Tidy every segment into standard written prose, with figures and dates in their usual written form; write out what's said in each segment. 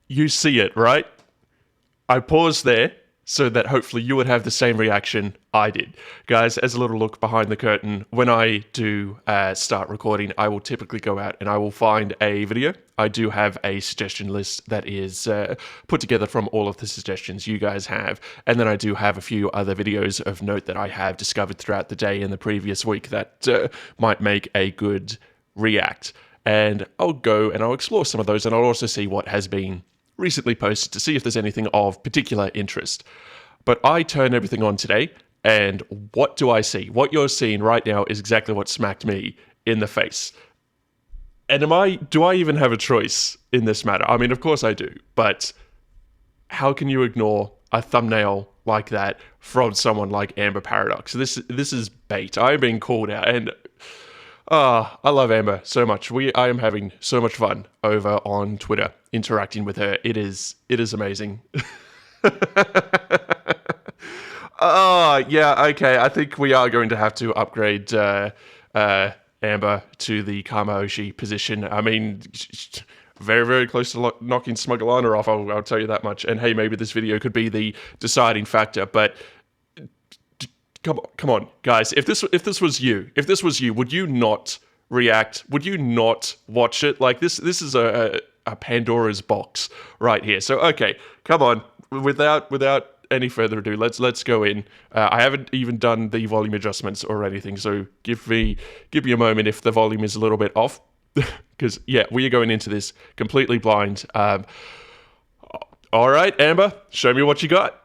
you see it, right? I paused there so that hopefully you would have the same reaction I did. Guys, as a little look behind the curtain, when I do start recording, I will typically go out and I will find a video. I do have a suggestion list that is put together from all of the suggestions you guys have. And then I do have a few other videos of note that I have discovered throughout the day and the previous week that might make a good react. And I'll go and I'll explore some of those, and I'll also see what has been recently posted to see if there's anything of particular interest. But I turn everything on today, and what do I see? What you're seeing right now is exactly what smacked me in the face. And do I even have a choice in this matter? I mean, of course I do, but how can you ignore a thumbnail like that from someone like Ember Paradox? This is bait. I'm being called out, and I love Ember so much. I am having so much fun over on Twitter interacting with her. It is amazing. Yeah, okay. I think we are going to have to upgrade Amber to the Kamaoshi position. I mean, very, very close to knocking Smugglana off, I'll tell you that much. And hey, maybe this video could be the deciding factor, but come on, guys. If this was you, would you not react? Would you not watch it? Like this is a Pandora's box right here. So okay, come on. Without any further ado, let's go in. I haven't even done the volume adjustments or anything, so give me a moment if the volume is a little bit off, because yeah, we are going into this completely blind. All right, Amber, show me what you got.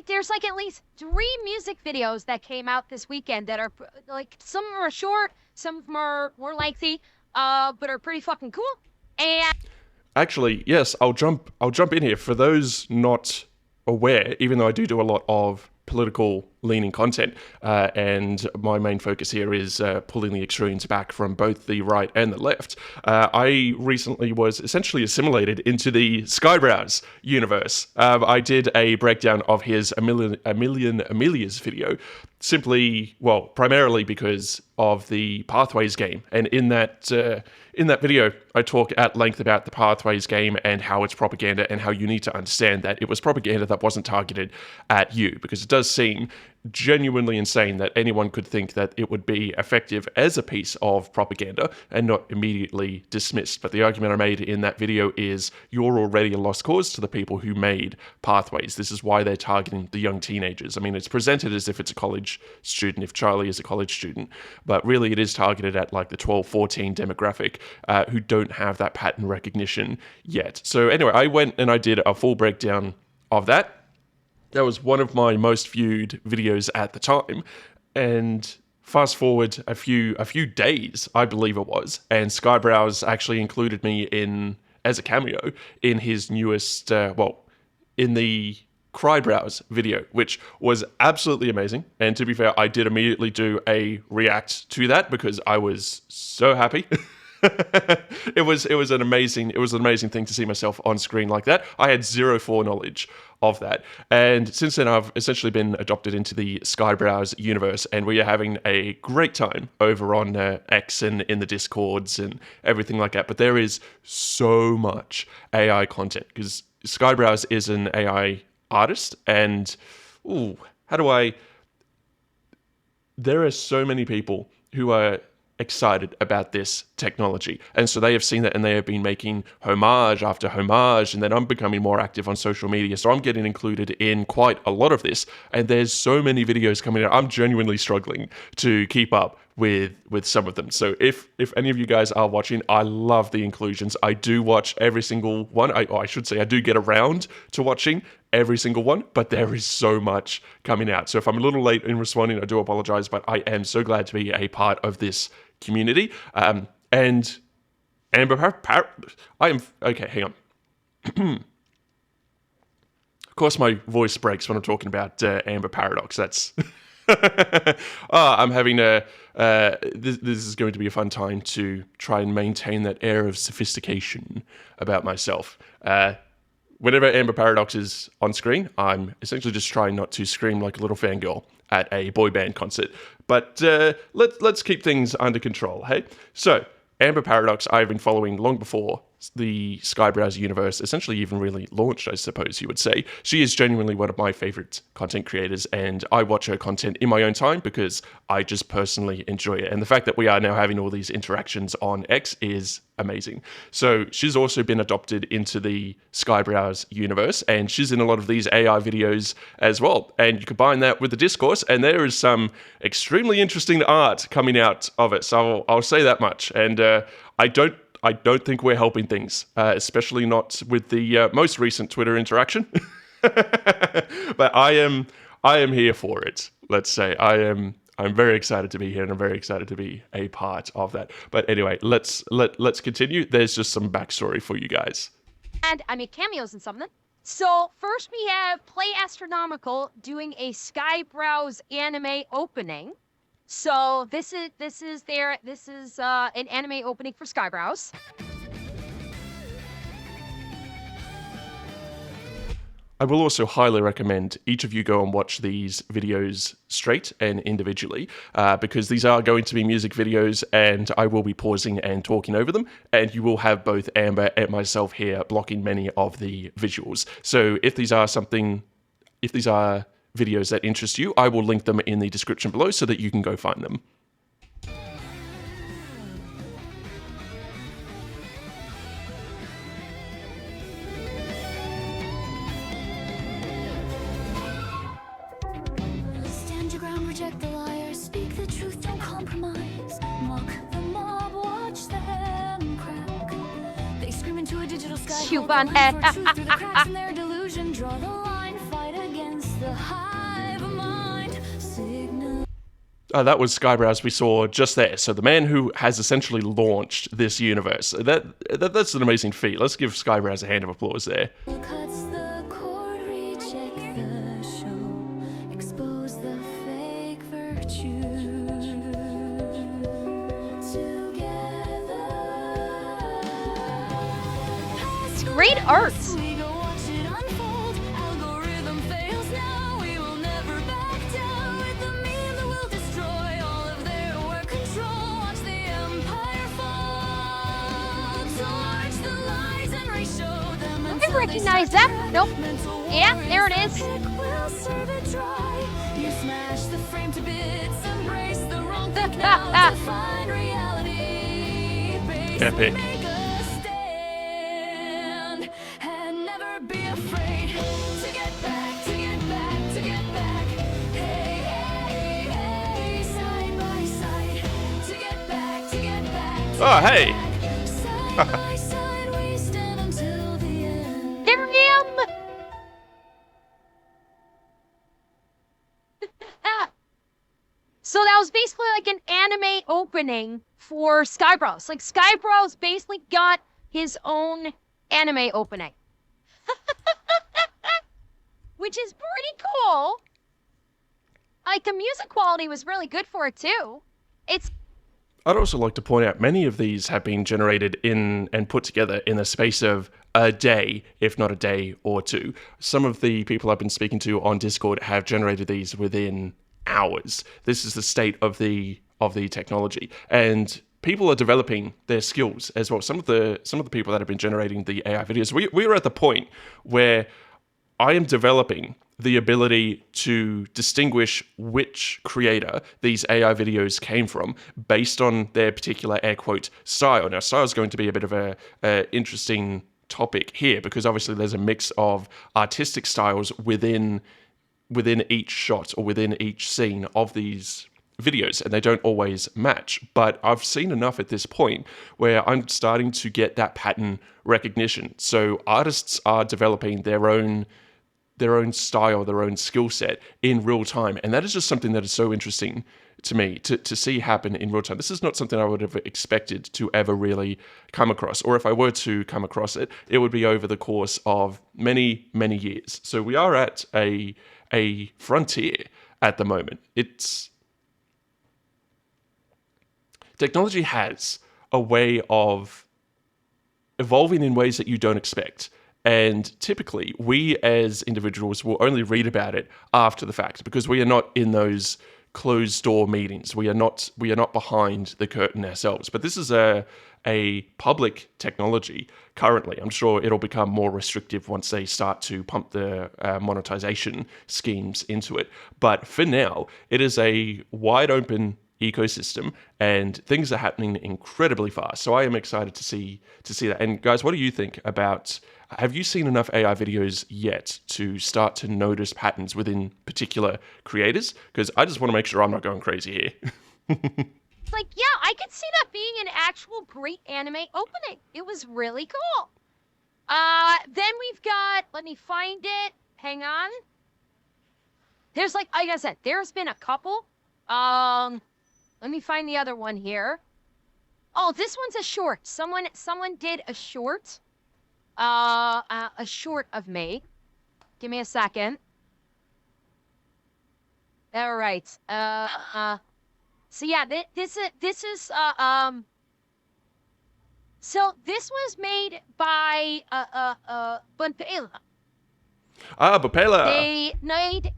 There's like at least 3 music videos that came out this weekend that are like, some of them are short, some of them are more lengthy, but are pretty fucking cool. And actually, yes, I'll jump in here for those not aware. Even though I do a lot of political leaning content, and my main focus here is pulling the extremes back from both the right and the left. I recently was essentially assimilated into the Skyebrwos universe. I did a breakdown of his Amelias video, primarily because of the Pathways game, and in that video, I talk at length about the Pathways game and how it's propaganda and how you need to understand that it was propaganda that wasn't targeted at you, because it does seem genuinely insane that anyone could think that it would be effective as a piece of propaganda and not immediately dismissed. But the argument I made in that video is you're already a lost cause to the people who made Pathways. This is why they're targeting the young teenagers. I mean, it's presented as if it's a college student, if Charlie is a college student, but really it is targeted at like the 12-14 demographic who don't have that pattern recognition yet. So anyway, I went and I did a full breakdown of that. That was one of my most viewed videos at the time, and fast forward a few days, I believe it was, and Skyebrwos actually included me as a cameo in his newest, in the Skyebrwos video, which was absolutely amazing. And to be fair, I did immediately do a react to that because I was so happy. It was an amazing thing to see myself on screen like that. I had zero foreknowledge of that, and since then I've essentially been adopted into the Skyebrwos universe, and we are having a great time over on X and in the Discords and everything like that. But there is so much AI content because Skyebrwos is an AI artist, and there are so many people who are excited about this technology, and so they have seen that and they have been making homage after homage, and then I'm becoming more active on social media, so I'm getting included in quite a lot of this, and there's so many videos coming out. I'm genuinely struggling to keep up with some of them. So if any of you guys are watching, I love the inclusions. I do watch every single one. I should say I do get around to watching every single one, but there is so much coming out. So if I'm a little late in responding, I do apologize, but I am so glad to be a part of this community. And Ember I am okay. Hang on. Of course, my voice breaks when I'm talking about Ember Paradox. That's I'm having this is going to be a fun time to try and maintain that air of sophistication about myself. whenever Ember Paradox is on screen, I'm essentially just trying not to scream like a little fangirl at a boy band concert. But let's keep things under control, hey? So, Ember Paradox, I've been following long before the Skyebrwos universe essentially even really launched, I suppose you would say. She is genuinely one of my favorite content creators, and I watch her content in my own time because I just personally enjoy it. And the fact that we are now having all these interactions on X is amazing. So she's also been adopted into the Skyebrwos universe, and she's in a lot of these AI videos as well. And you combine that with the discourse, and there is some extremely interesting art coming out of it. So I'll say that much. And I don't think we're helping things, especially not with the most recent Twitter interaction. But I am here for it. Let's say I'm very excited to be here, and I'm very excited to be a part of that. But anyway, let's continue. There's just some backstory for you guys. And I make cameos and something. So first we have playastronomical doing a Skyebrwos anime opening. So this is an anime opening for Skyebrwos. I will also highly recommend each of you go and watch these videos straight and individually, because these are going to be music videos, and I will be pausing and talking over them, and you will have both Amber and myself here blocking many of the visuals. So if these are videos that interest you, I will link them in the description below so that you can go find them. Stand your ground, reject the liar, speak the truth, don't compromise. Mock the mob, watch them crack. They scream into a digital sky, You hold the fun. line for truth through the cracks in their delusion. Draw the line, fight against the hive mind. Signal. That was Skyebrwos we saw just there. So the man who has essentially launched this universe. That's an amazing feat. Let's give Skyebrwos a hand of applause there. Cuts the cord, reject the show, expose the fake virtue. Together, It's great art. we go watch it unfold. Algorithm fails now, we will never back down. With the meme that will destroy all of their work control. Watch the empire fall towards the lies and re-show them. I recognize that. Nope. Yeah, there it is. Will serve it dry. You smash the frame to bits, embrace the wrong thing now. Define reality. Epic. Make a stand and never be afraid to get back, to get back, to get back. Hey, hey, hey, side by side. To get back, to get back. Oh, hey. Side by side, we stand until the end. There I am. So that was basically like an anime opening for Skyebrwos. Like Skyebrwos basically got his own anime opening. Which is pretty cool. Like the music quality was really good for it too. It's I'd also like to point out many of these have been generated in and put together in the space of a day, if not a day or two. Some of the people I've been speaking to on Discord have generated these within hours. This is the state of the technology, and people are developing their skills as well. Some of the people that have been generating the AI videos, we are at the point where I am developing the ability to distinguish which creator these AI videos came from based on their particular air quote style. Now, style is going to be a bit of a interesting topic here, because obviously there's a mix of artistic styles within each shot or within each scene of these videos, and they don't always match. But I've seen enough at this point where I'm starting to get that pattern recognition. So artists are developing their own style, their own skill set in real time, and that is just something that is so interesting to me to see happen in real time. This is not something I would have expected to ever really come across, or if I were to come across it, it would be over the course of many, many years. So we are at a frontier at the moment. Technology has a way of evolving in ways that you don't expect. And typically, we as individuals will only read about it after the fact because we are not in those closed door meetings. We are not behind the curtain ourselves. But this is a public technology currently. I'm sure it'll become more restrictive once they start to pump the monetization schemes into it. But for now, it is a wide open ecosystem and things are happening incredibly fast. So I am excited to see that. And guys, what do you think about, have you seen enough AI videos yet to start to notice patterns within particular creators? Because I just want to make sure I'm not going crazy here. Like, yeah, I could see that being an actual great anime opening. It was really cool. Then we've got, let me find it. Hang on. There's like I said, there's been a couple. Let me find the other one here. Oh, this one's a short. Someone did a short. A short of me. Give me a second. All right. So yeah, this is so this was made by bupaela. Bupaela.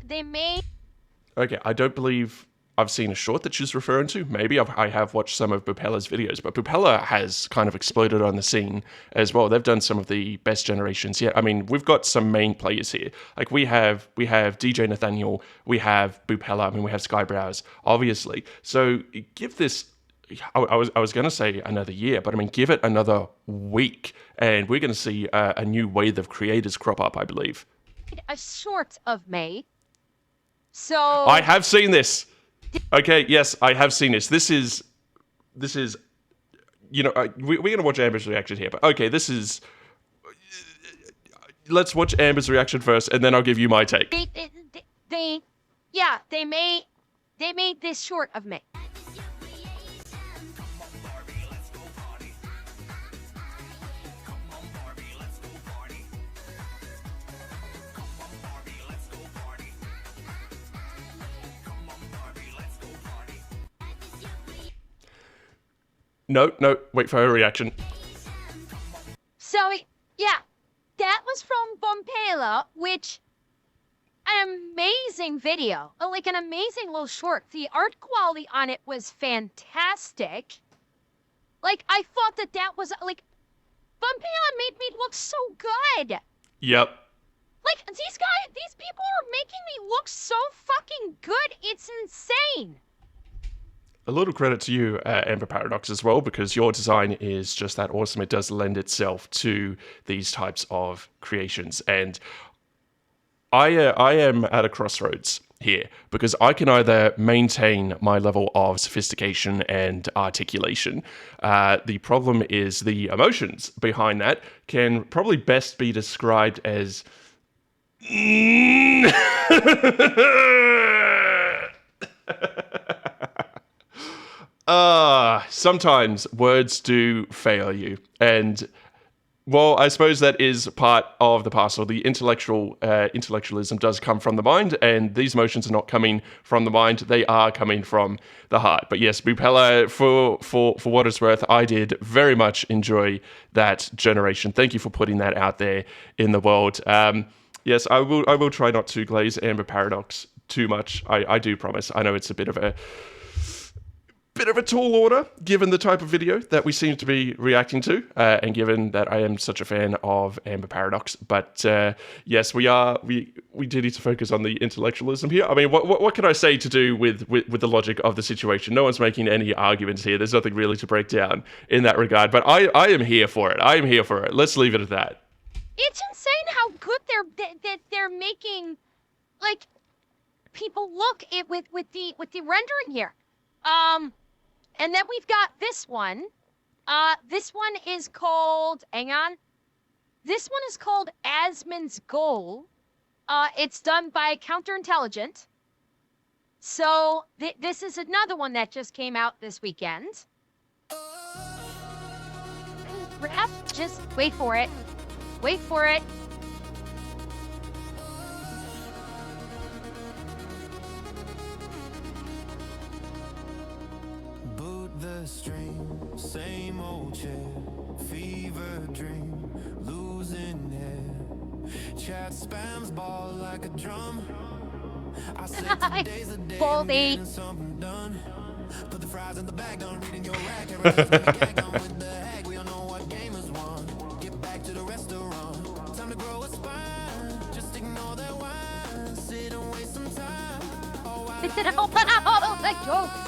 They made. Okay, I don't believe I've seen a short that she's referring to. Maybe I have watched some of bupaela's videos, but bupaela has kind of exploded on the scene as well. They've done some of the best generations yet. I mean, we've got some main players here. Like we have DJNathaniel, we have bupaela, I mean, we have Skyebrwos, obviously. So give this, I was going to say another year, but I mean, give it another week, and we're going to see a new wave of creators crop up, I believe. A short of me. So I have seen this. Okay, yes, I have seen this. This is, you know, we're going to watch Amber's reaction here, but okay, let's watch Amber's reaction first, and then I'll give you my take. They made this short of me. No, wait for her reaction. So, yeah, that was from bupaela, which, an amazing video. Like, an amazing little short. The art quality on it was fantastic. Like, I thought that was, like, bupaela made me look so good. Yep. Like, these people are making me look so fucking good. It's insane. A little credit to you, Ember Paradox, as well, because your design is just that awesome. It does lend itself to these types of creations. And I am at a crossroads here because I can either maintain my level of sophistication and articulation. The problem is the emotions behind that can probably best be described as... sometimes words do fail you. And, well, I suppose that is part of the parcel. The intellectualism does come from the mind, and these emotions are not coming from the mind. They are coming from the heart. But yes, bupaela, for what it's worth, I did very much enjoy that generation. Thank you for putting that out there in the world. Yes, I will try not to glaze Ember Paradox too much. I do promise. I know it's a bit of a tall order, given the type of video that we seem to be reacting to, and given that I am such a fan of Ember Paradox. But yes, we do need to focus on the intellectualism here. I mean, what can I say to do with the logic of the situation? No one's making any arguments here. There's nothing really to break down in that regard. But I am here for it. I am here for it. Let's leave it at that. It's insane how good they're making, like, people look with the rendering here. And then we've got this one. This one is called, hang on. This one is called Asmonds Goal. It's done by CounterInt. So this is another one that just came out this weekend. Just wait for it. Wait for it. The stream, same old chair, fever dream, losing air. Bold 8. Open up all those like jokes.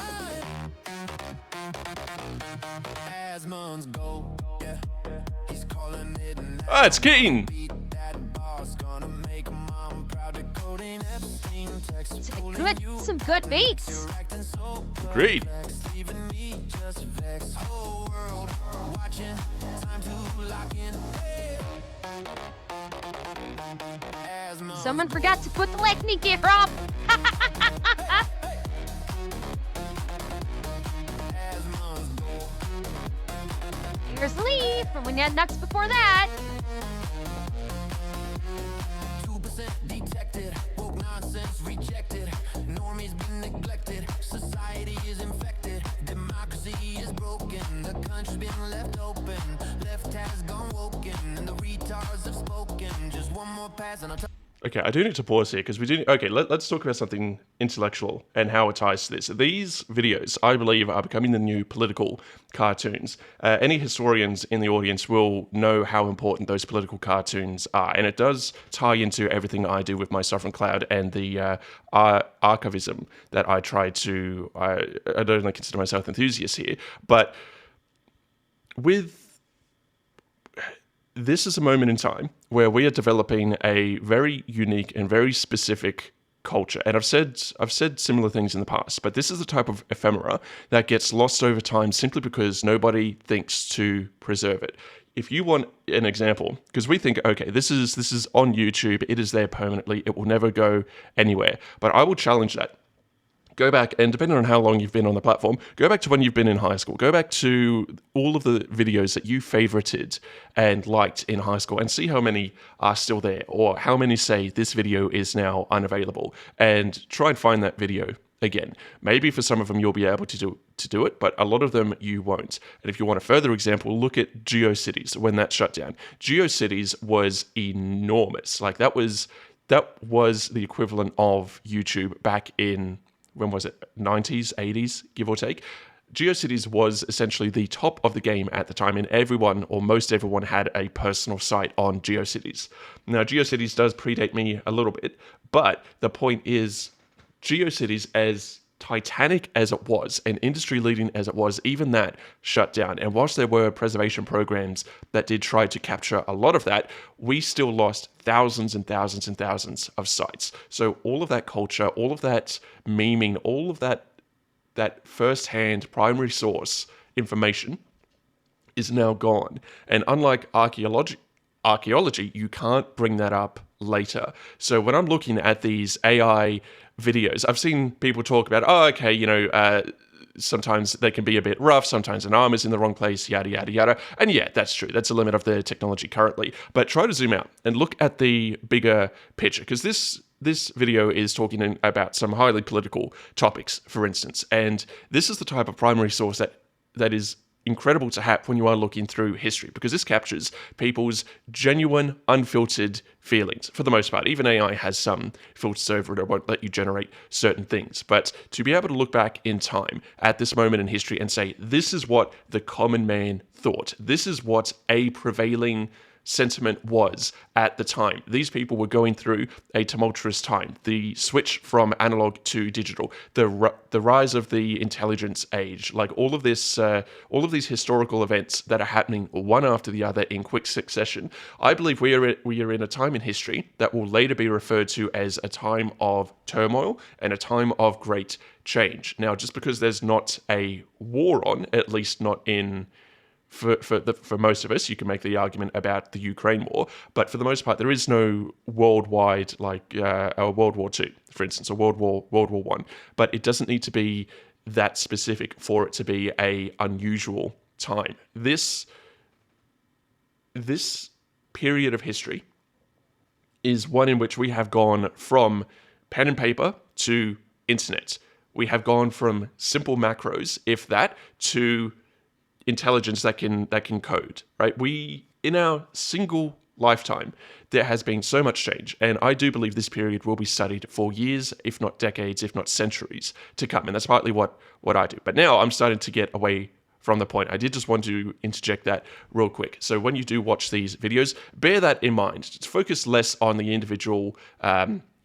Asmonds Goal, yeah. He's calling it an Ah, it's Keaton. beat that boss, gonna make mom proud to code in Epstein text. Some good beats. Acting so Agreed. vexed, even me just vexed. Whole world watching, time to lock in. Asmonds Someone forgot to put the Lechny gear up. Here's Leaf, and we had nuts before that. 2% detected, woke nonsense rejected. Normies been neglected, society is infected, democracy is broken, the country's been left open, left has gone woken, and the retards have spoken. Just one more pass and I'll Okay, I do need to pause here because we do. Okay, let's talk about something intellectual and how it ties to this. These videos, I believe, are becoming the new political cartoons. Any historians in the audience will know how important those political cartoons are, and it does tie into everything I do with my Sovereign Cloud and the archivism that I try to. I don't really consider myself enthusiast here, but with. This is a moment in time where we are developing a very unique and very specific culture. And I've said similar things in the past, but this is the type of ephemera that gets lost over time simply because nobody thinks to preserve it. If you want an example, because we think, okay, this is on YouTube, it is there permanently, it will never go anywhere. But I will challenge that. Go back, and depending on how long you've been on the platform, go back to when you've been in high school. Go back to all of the videos that you favorited and liked in high school and see how many are still there, or how many say this video is now unavailable, and try and find that video again. Maybe for some of them you'll be able to do it, but a lot of them you won't. And if you want a further example, look at GeoCities when that shut down. GeoCities was enormous. Like that was the equivalent of YouTube back in, when was it, 90s, 80s, give or take. GeoCities was essentially the top of the game at the time, and everyone, or most everyone, had a personal site on GeoCities. Now, GeoCities does predate me a little bit, but the point is, GeoCities, as titanic as it was, and industry-leading as it was, even that shut down. And whilst there were preservation programs that did try to capture a lot of that, we still lost thousands and thousands and thousands of sites. So all of that culture, all of that memeing, all of that first-hand primary source information is now gone. And unlike archaeology, you can't bring that up later. So when I'm looking at these AI videos, I've seen people talk about, sometimes they can be a bit rough, sometimes an arm is in the wrong place, yada, yada, yada. And yeah, that's true. That's a limit of the technology currently. But try to zoom out and look at the bigger picture, because this video is talking about some highly political topics, for instance. And this is the type of primary source that is incredible to have when you are looking through history, because this captures people's genuine, unfiltered feelings for the most part. Even AI has some filters over it. It won't let you generate certain things. But to be able to look back in time at this moment in history and say, this is what the common man thought. This is what a prevailing sentiment was at the time. These people were going through a tumultuous time. The switch from analog to digital, the rise of the intelligence age, like all of these historical events that are happening one after the other in quick succession. I believe we are in a time in history that will later be referred to as a time of turmoil and a time of great change. Now, just because there's not a war on, at least not in for most of us, you can make the argument about the Ukraine war, but for the most part, there is no worldwide, like a World War II, for instance, or World War I. But it doesn't need to be that specific for it to be a unusual time. This period of history is one in which we have gone from pen and paper to internet. We have gone from simple macros, if that, to intelligence that can code, right? We, in our single lifetime, there has been so much change, and I do believe this period will be studied for years, if not decades, if not centuries to come, and that's partly what I do. But now I'm starting to get away from the point. I did just want to interject that real quick. So when you do watch these videos, bear that in mind. Just focus less on the individual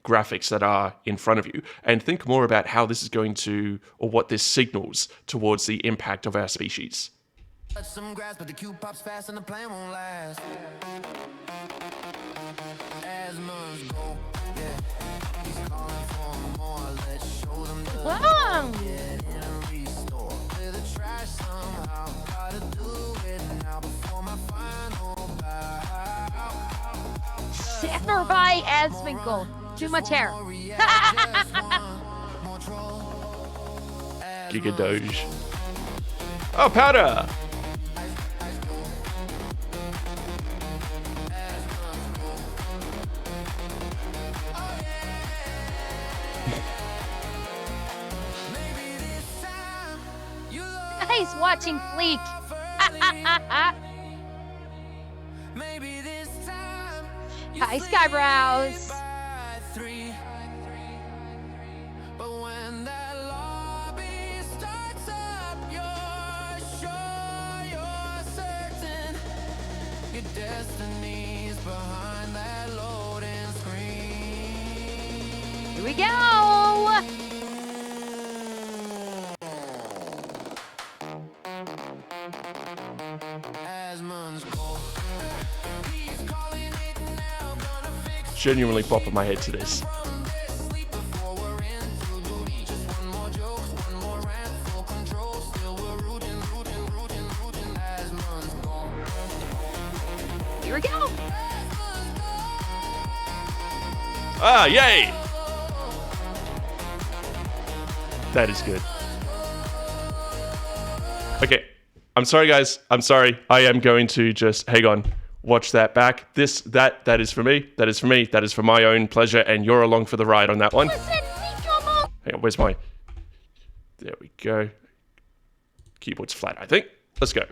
graphics that are in front of you, and think more about how this is going to, or what this signals towards the impact of our species. Touch some grass, but the cue pops fast and the plan won't last. Asmongold Goal, yeah. He's calling for more. Let's show them the Wow. get in and restore. Clear the trash somehow. Gotta do it now before my final bow. Satter by Asmongold. Too much hair. Giga Doge. Oh, powder! Guys watching Fleek. Hi, Skyebrwos. But when that lobby starts up, you're sure you're certain your destiny's behind that loading screen. Here we go. Asmongold Goal. He's calling it now, gonna fix Genuinely popping my head to this. from this. Sleep before we're into duty. Just one more joke, one more rant, full control. Still we're rooting. Asmongold Goal. Here we go. Ah, yay! That is good. Okay, I'm sorry, guys. I'm sorry. I am going to just hang on. Watch that back. That is for me. That is for me. That is for my own pleasure, and you're along for the ride on that one. Listen, VTuber. Hang on, where's my... There we go. Keyboard's flat, I think. Let's go.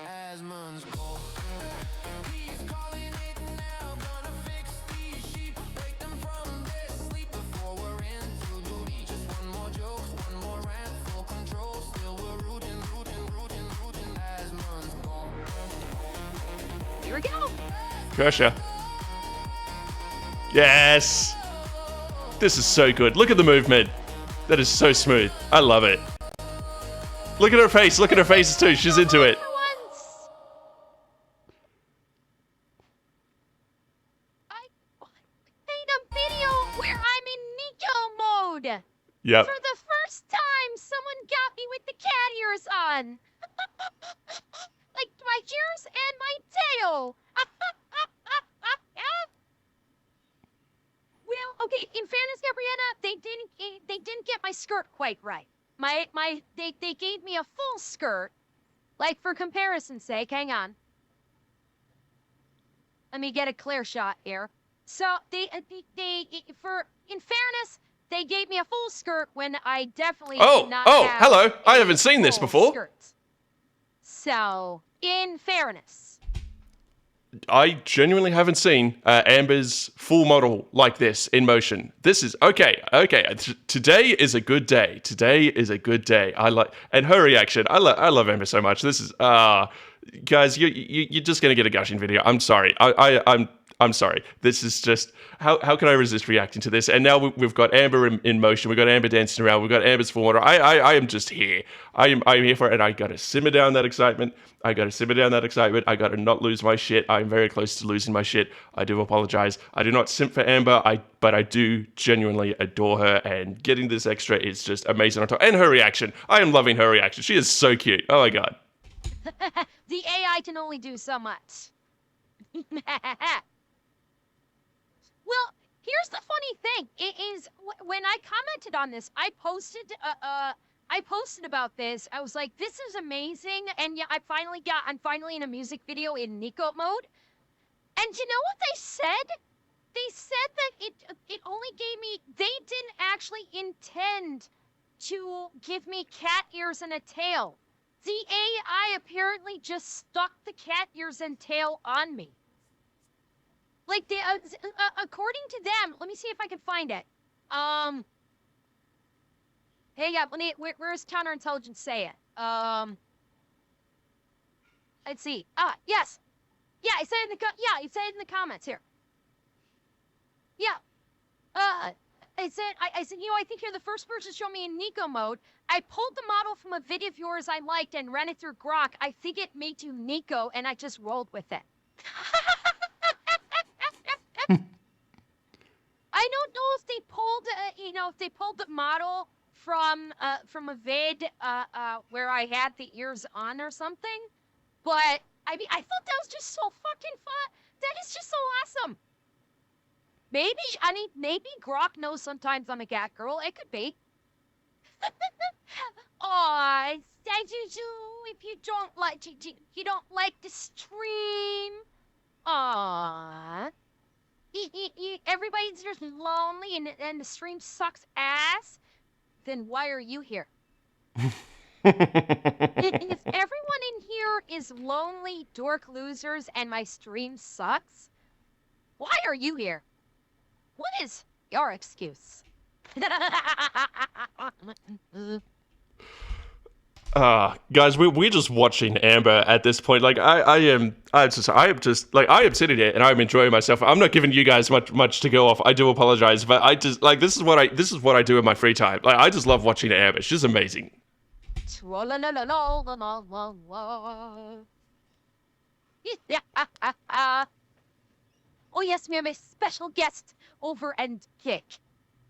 Asmongold Goal. He's calling it now, gonna fix these sheep, break them from this. Sleep before we're into duty. Just one more joke, one more rant, full control. Still we're rooting. Asmongold Goal. Here we go. Kirsche. Yes! This is so good. Look at the movement. That is so smooth. I love it. Look at her face. Look at her faces too. She's into it. For once. I made a video where I'm in Nico mode. Yep. For the first time, someone got me with the cat ears on. Like my ears and my tail. Well, okay, in fairness, Gabriella, they didn't get my skirt quite right. They gave me a full skirt. Like for comparison's sake, hang on. Let me get a clear shot here. So in fairness, they gave me a full skirt when I definitely did not have hello. I a haven't seen this full before. skirt. So, in fairness. I genuinely haven't seen Amber's full model like this in motion. This is okay. Today is a good day. Today is a good day. And her reaction. I love Ember so much. This is guys, you're just gonna get a gushing video. I'm sorry. I'm sorry. This is just how can I resist reacting to this? And now we've got Amber in motion. We've got Amber dancing around. We've got Amber's full model. I am just here. I'm here for it, and I gotta simmer down that excitement. I gotta not lose my shit. I'm very close to losing my shit. I do apologize. I do not simp for Amber, but I do genuinely adore her, and getting this extra is just amazing on top. And her reaction. I am loving her reaction. She is so cute. Oh my god. The AI can only do so much. Well, here's the funny thing. It is when I commented on this, I posted about this. I was like, "This is amazing!" And yeah, I'm finally in a music video in Nico mode. And you know what they said? They said that it only gave me. They didn't actually intend to give me cat ears and a tail. The AI apparently just stuck the cat ears and tail on me. Like, they, according to them, let me see if I can find it. Hey, yeah, where's counterintelligence say it? Let's see. Yes. Yeah, I said it in the comments here. Yeah. I said, I think you're the first person to show me in Nico mode. I pulled the model from a video of yours I liked and ran it through Grok. I think it made you Nico, and I just rolled with it. I don't know if they pulled, if they pulled the model from a vid where I had the ears on or something, but I mean, I thought that was just so fucking fun. That is just so awesome. Maybe Grok knows sometimes I'm a cat girl. It could be. Aw, if you don't like the stream. Aw. Everybody's just lonely and the stream sucks ass. Then why are you here? If everyone in here is lonely dork losers and my stream sucks, why are you here? What is your excuse? Guys, we're just watching Amber at this point. Like, I am sitting here and I'm enjoying myself. I'm not giving you guys much to go off. I do apologize, but I just like this is what I do in my free time. Like, I just love watching Amber. She's amazing. Oh yes, we have a special guest over and kick.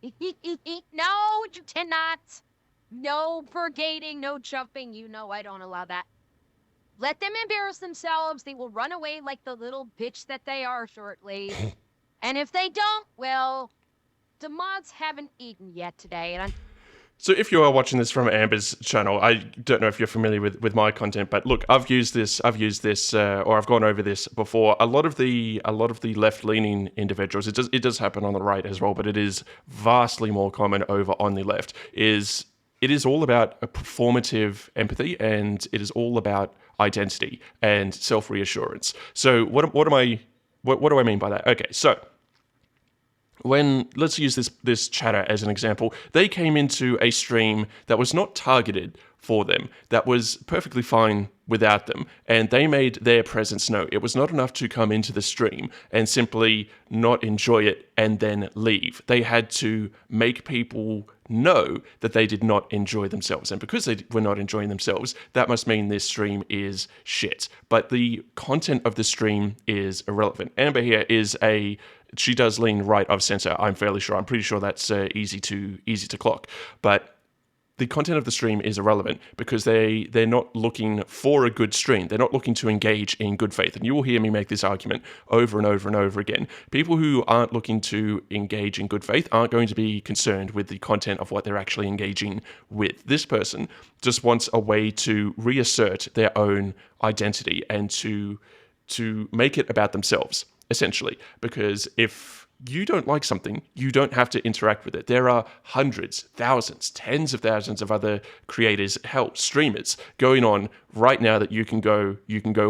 No, you cannot. No brigading, no jumping. You know I don't allow that. Let them embarrass themselves. They will run away like the little bitch that they are shortly. And if they don't, well, the mods haven't eaten yet today. And So if you are watching this from Amber's channel, I don't know if you're familiar with my content, but look, I've used this, or I've gone over this before. A lot of the left-leaning individuals, it does happen on the right as well, but it is vastly more common over on the left. It is all about a performative empathy, and it is all about identity and self-reassurance. So what do I mean by that? Okay, so let's use this chatter as an example. They came into a stream that was not targeted for them, that was perfectly fine without them, and they made their presence known. It was not enough to come into the stream and simply not enjoy it and then leave. They had to make people know that they did not enjoy themselves, and because they were not enjoying themselves, that must mean this stream is shit. But the content of the stream is irrelevant. Amber here she does lean right of center, I'm fairly sure. I'm pretty sure that's easy to clock. But the content of the stream is irrelevant because they're not looking for a good stream. They're not looking to engage in good faith. And you will hear me make this argument over and over and over again. People who aren't looking to engage in good faith aren't going to be concerned with the content of what they're actually engaging with. This person just wants a way to reassert their own identity and to make it about themselves, essentially. Because if you don't like something, you don't have to interact with it. There are hundreds, thousands, tens of thousands of other creators, hell, streamers going on right now that you can go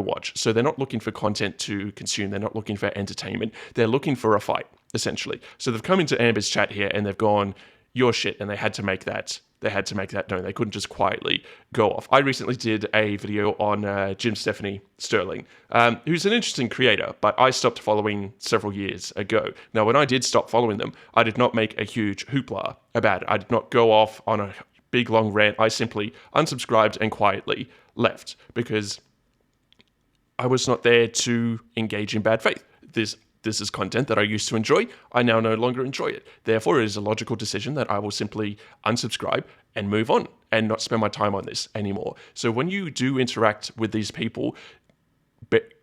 watch. So they're not looking for content to consume. They're not looking for entertainment. They're looking for a fight, essentially. So they've come into Amber's chat here and they've gone, "You're shit," and they had to make that known. They couldn't just quietly go off. I recently did a video on Jim Stephanie Sterling, who's an interesting creator, but I stopped following several years ago. Now, when I did stop following them, I did not make a huge hoopla about it. I did not go off on a big, long rant. I simply unsubscribed and quietly left because I was not there to engage in bad faith. This is content that I used to enjoy. I now no longer enjoy it. Therefore, it is a logical decision that I will simply unsubscribe and move on and not spend my time on this anymore. So when you do interact with these people,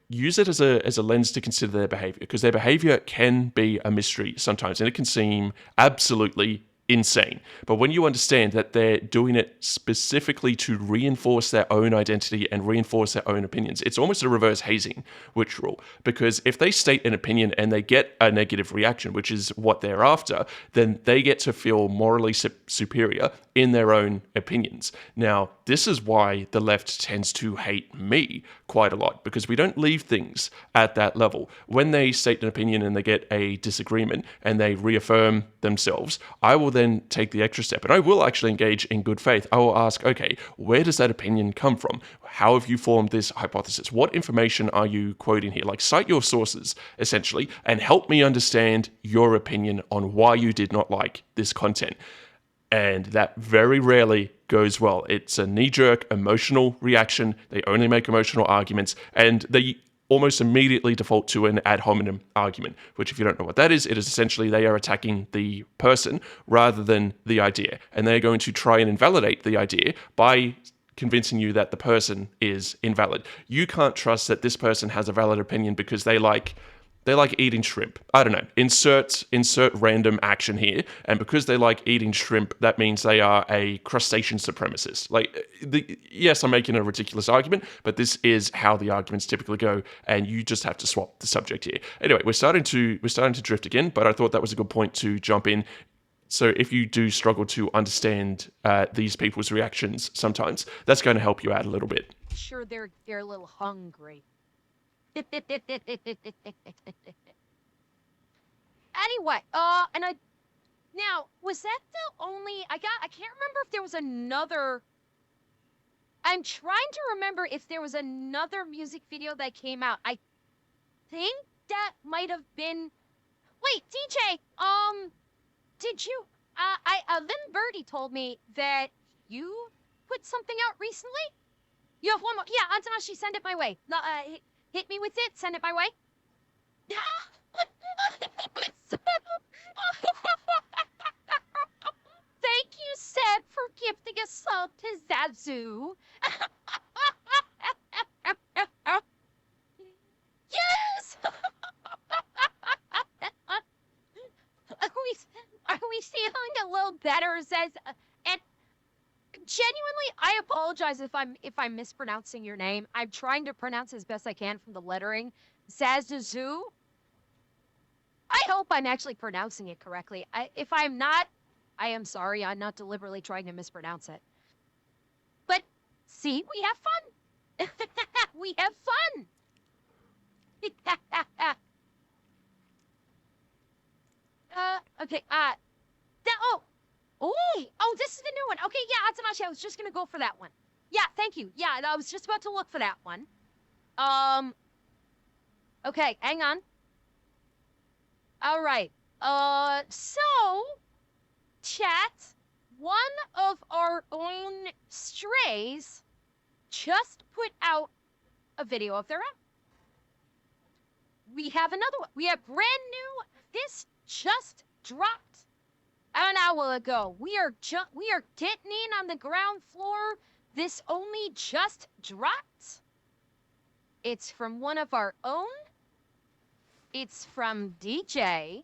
use it as a lens to consider their behavior, because their behavior can be a mystery sometimes, and it can seem absolutely insane. But when you understand that they're doing it specifically to reinforce their own identity and reinforce their own opinions, it's almost a reverse hazing witch rule. Because if they state an opinion and they get a negative reaction, which is what they're after, then they get to feel morally superior in their own opinions. Now, this is why the left tends to hate me quite a lot, because we don't leave things at that level. When they state an opinion and they get a disagreement and they reaffirm themselves, I will then take the extra step and I will actually engage in good faith. I will ask, okay, where does that opinion come from? How have you formed this hypothesis? What information are you quoting here? Like, cite your sources, essentially, and help me understand your opinion on why you did not like this content. And that very rarely goes well. It's a knee-jerk emotional reaction. They only make emotional arguments, and they almost immediately default to an ad hominem argument, which, if you don't know what that is, it is essentially they are attacking the person rather than the idea. And they're going to try and invalidate the idea by convincing you that the person is invalid. You can't trust that this person has a valid opinion because they like eating shrimp. I don't know. Insert random action here. And because they like eating shrimp, that means they are a crustacean supremacist. Yes, I'm making a ridiculous argument, but this is how the arguments typically go, and you just have to swap the subject here. Anyway, we're starting to drift again, but I thought that was a good point to jump in. So if you do struggle to understand these people's reactions sometimes, that's going to help you out a little bit. Sure, they're a little hungry. Anyway, now, was that the only, I can't remember if there was another, I'm trying to remember if there was another music video that came out. I think that might have been, wait, DJ, did you, Lynn Birdie told me that you put something out recently? You have one more, yeah, Antanashi, send it my way. Hit me with it, send it my way. Thank you, Seb, for gifting a sub to Zazu. Yes! Are we feeling a little better, Zez? And genuinely, I apologize if I'm mispronouncing your name. I'm trying to pronounce as best I can from the lettering. Zazuzu. I hope I'm actually pronouncing it correctly. If I'm not, I am sorry. I'm not deliberately trying to mispronounce it. But see, we have fun. We have fun. Okay. Oh, this is the new one. Okay, yeah, Atsunashi, I was just gonna go for that one. Yeah, thank you. Yeah, I was just about to look for that one. Okay, hang on. All right. So, chat, one of our own strays just put out a video of their own. We have another one. We have brand new. This just dropped an hour ago. We are detonating on the ground floor. This only just dropped. It's from one of our own. It's from DJ.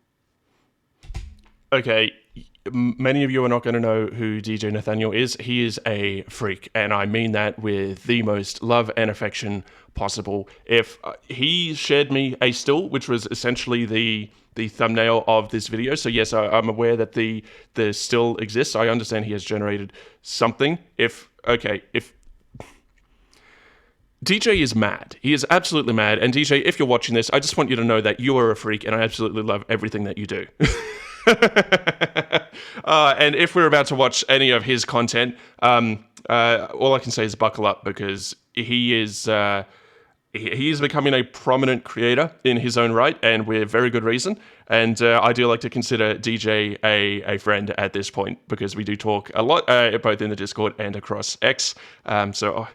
Okay, many of you are not going to know who DJ Nathaniel is. He is a freak, and I mean that with the most love and affection possible. If he shared me a still, which was essentially the thumbnail of this video. So yes, I'm aware that the still exists. I understand he has generated something. If DJ is mad. He is absolutely mad. And DJ, if you're watching this, I just want you to know that you are a freak and I absolutely love everything that you do. And if we're about to watch any of his content, all I can say is buckle up, because he is becoming a prominent creator in his own right, and with very good reason. And I do like to consider DJ a friend at this point, because we do talk a lot, both in the Discord and across X. Okay,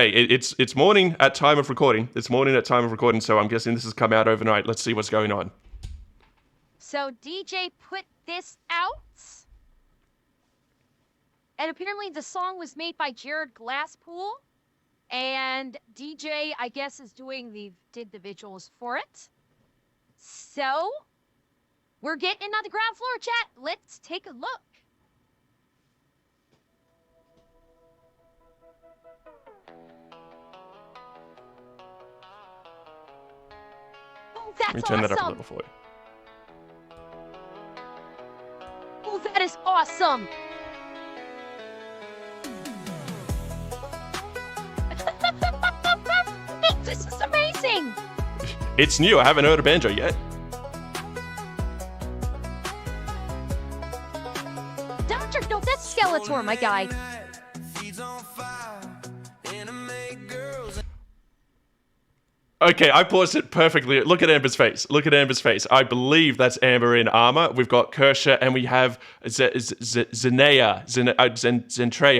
it's morning at time of recording. So I'm guessing this has come out overnight. Let's see what's going on. So DJ put this out. And apparently the song was made by Jared Glasspool. And DJ, I guess, is did the visuals for it. So, we're getting on the ground floor, chat. Let's take a look. Oh, that's Let me turn awesome. that up a little for you. Oh, that is awesome. It's new. I haven't heard a banjo yet. Doctor, no, that's Skeletor, my guy. Feeds on fire, anime girls. Okay, I paused it perfectly. Look at Amber's face. Look at Amber's face. I believe that's Amber in armor. We've got Kirsche, and we have Zentreya.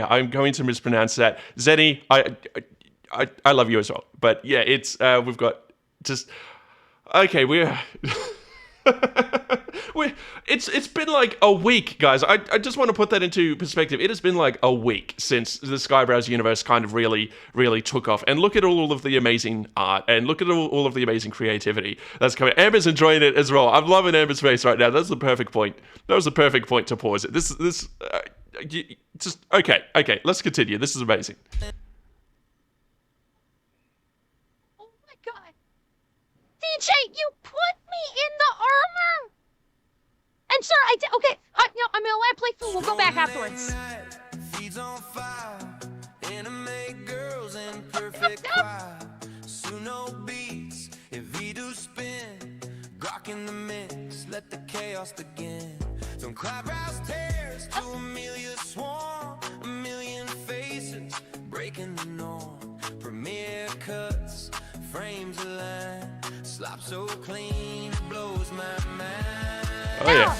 I'm going to mispronounce that. Zenny, I love you as well. But yeah, it's we've got just okay. It's been like a week, guys. I just want to put that into perspective. It has been like a week since the Skyebrwos universe kind of really took off. And look at all of the amazing art, and look at all of the amazing creativity that's coming. Amber's enjoying it as well. I'm loving Amber's face right now. That's the perfect point. That was the perfect point to pause it. Just okay. Let's continue. This is amazing. Oh my god. DJ, you put me in the armor? And sir, I did. Okay, no, I'm gonna let it play through. We'll go back afterwards. Feeds on fire, anime girls in perfect choir. Suno beats, if VTubers spin, Grok in the mix, let the chaos begin. From Skyebrwos tears to Amelia's swarm, a million faces breaking the norm. Premiere cuts, frames align, slop so clean it blows my mind. Oh yeah.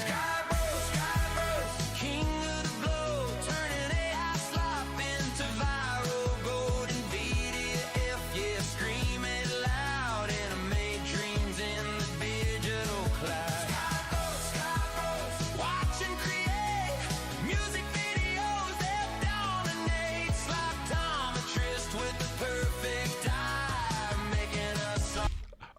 Skyebrwos, king of the globe, turning AI slop into viral gold. VTuberEN, yeah, scream it loud, animate dreams in the digital cloud. Skyebrwos, watch and create music videos that dominate. Sloptometrist with the perfect eye, making us all.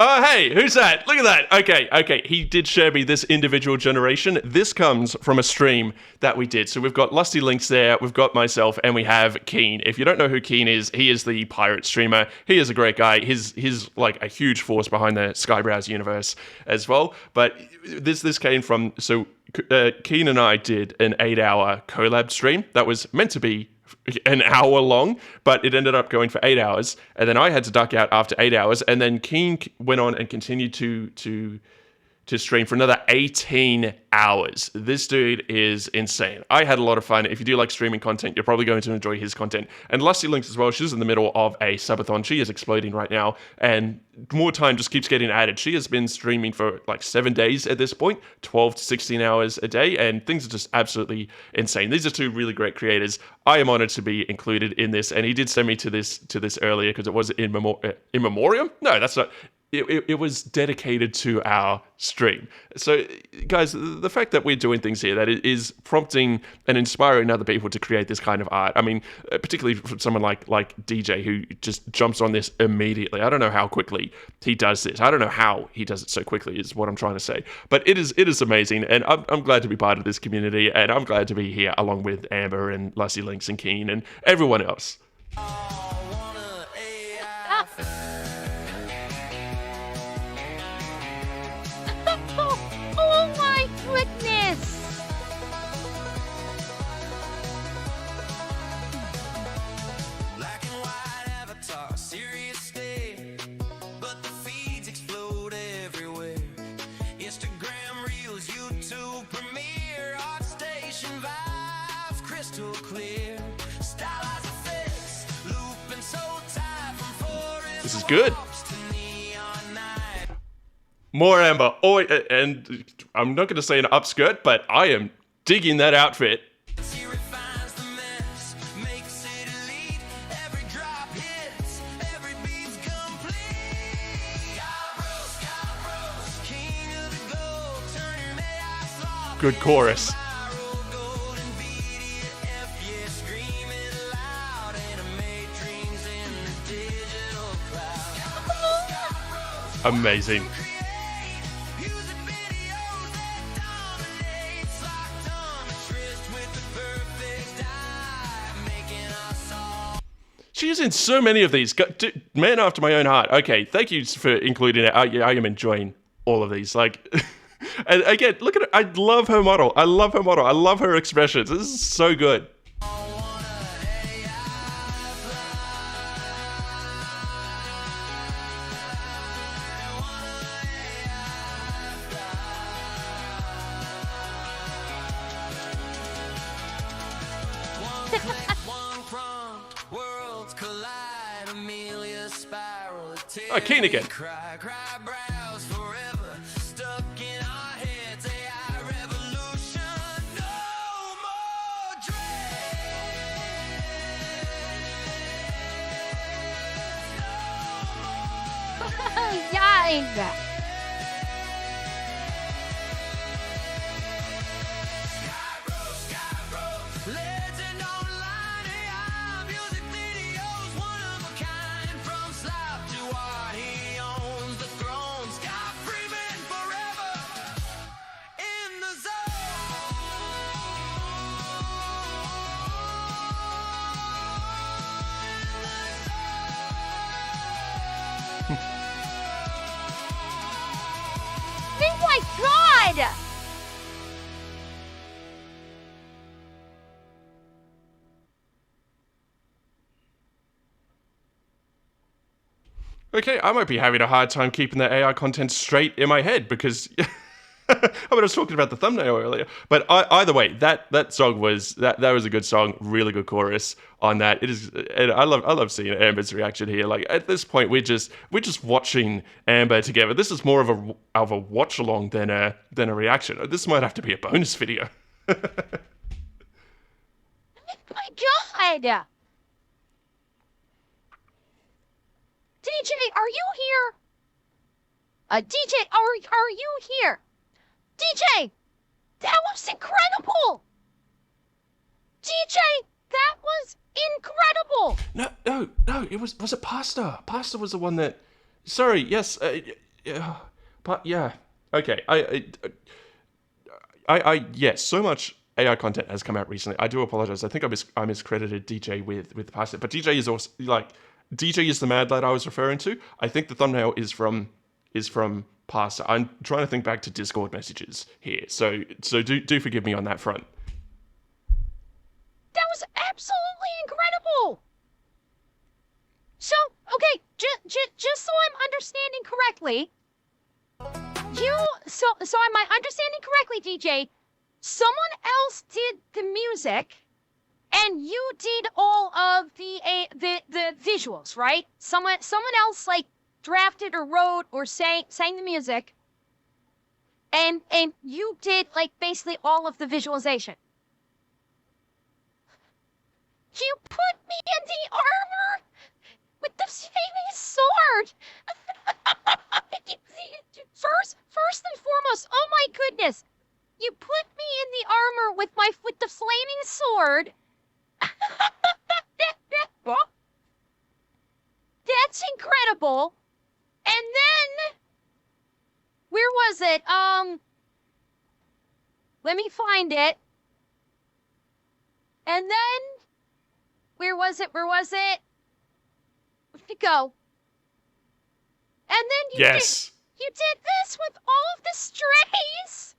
Oh, hey, who's that? Look at that. Okay. He did share me this individual generation. This comes from a stream that we did. So we've got Lusty Links there, we've got myself, and we have Keen. If you don't know who Keen is, he is the pirate streamer. He is a great guy. He's like a huge force behind the Skyebrwos universe as well. But this came from, so Keen and I did an 8-hour collab stream that was meant to be an hour long, but it ended up going for 8 hours, and then I had to duck out after 8 hours, and then Keen went on and continued to stream for another 18 hours. This dude is insane. I had a lot of fun. If you do like streaming content, you're probably going to enjoy his content. And Lusty Links as well. She's in the middle of a subathon. She is exploding right now, and more time just keeps getting added. She has been streaming for like 7 days at this point, 12 to 16 hours a day, and things are just absolutely insane. These are two really great creators. I am honored to be included in this, and he did send me to this earlier because it was in memoriam. No, that's not. It was dedicated to our stream. So, guys, the fact that we're doing things here that it is prompting and inspiring other people to create this kind of art. I mean, particularly from someone like DJ who just jumps on this immediately. I don't know how quickly he does this. I don't know how he does it so quickly is what I'm trying to say. But it is amazing, and I'm glad to be part of this community, and I'm glad to be here along with Amber and Lusty Links and Keen and everyone else. Oh my goodness! Black and white avatar, serious state, but the feeds explode everywhere. Instagram Reels, YouTube Premiere, Art Station vibes, crystal clear. Stylized effects, looping so tight from forest. This is good. walks to neon night. More Amber. Oh, and I'm not going to say an upskirt, but I am digging that outfit. She refines the mess, makes it elite. Every drop hits, every beat's complete. Skyebrwos, king of the gold, turning AI slop Good chorus. viral gold. And VTuberEN, yeah, scream it loud. Animate dreams in the digital cloud. Amazing. Create music videos that dominate. Sloptometrist with the perfect eye, making us all. She is in so many of these. Man after my own heart. Okay, thank you for including it. I am enjoying all of these. Like, and again, look at it. I love her model. I love her expressions. This is so good. I wanna Oh, Keen again. Cry, browse forever. Stuck in our heads, AI revolution. No more Yeah. Skyebrwos, legend online, AI music videos, one of a kind. From Slav to art, he owns the throne. Sky Freeman forever in the Oh my god! Okay, I might be having a hard time keeping the AI content straight in my head because I was talking about the thumbnail earlier. But either way, that song was that was a good song, really good chorus on that. It is, and I love seeing Amber's reaction here. Like at this point, we're just watching Amber together. This is more of a watch along than a reaction. This might have to be a bonus video. Oh my god! DJ, are you here? DJ, are you here? DJ, that was incredible! DJ, that was incredible! No, it was it Pasta? Pasta was the one that. Sorry, yes, yeah, but yeah, okay. I yes, so much AI content has come out recently. I do apologize. I think I miscredited DJ with Pasta, but DJ is also like. DJ is the mad lad I was referring to. I think the thumbnail is from Pasta. I'm trying to think back to Discord messages here, so do forgive me on that front. That was absolutely incredible! So, okay, just so I'm understanding correctly, so am I understanding correctly, DJ? Someone else did the music, and you did all of the visuals, right? Someone else like drafted or wrote or sang the music, and you did like basically all of the visualization. You put me in the armor with the famous sword. First and foremost, oh my goodness, you put me in the armor with the flaming sword. That's incredible. And then where was it? Let me find it. And then where was it? Where'd it go? And then you did this with all of the strays.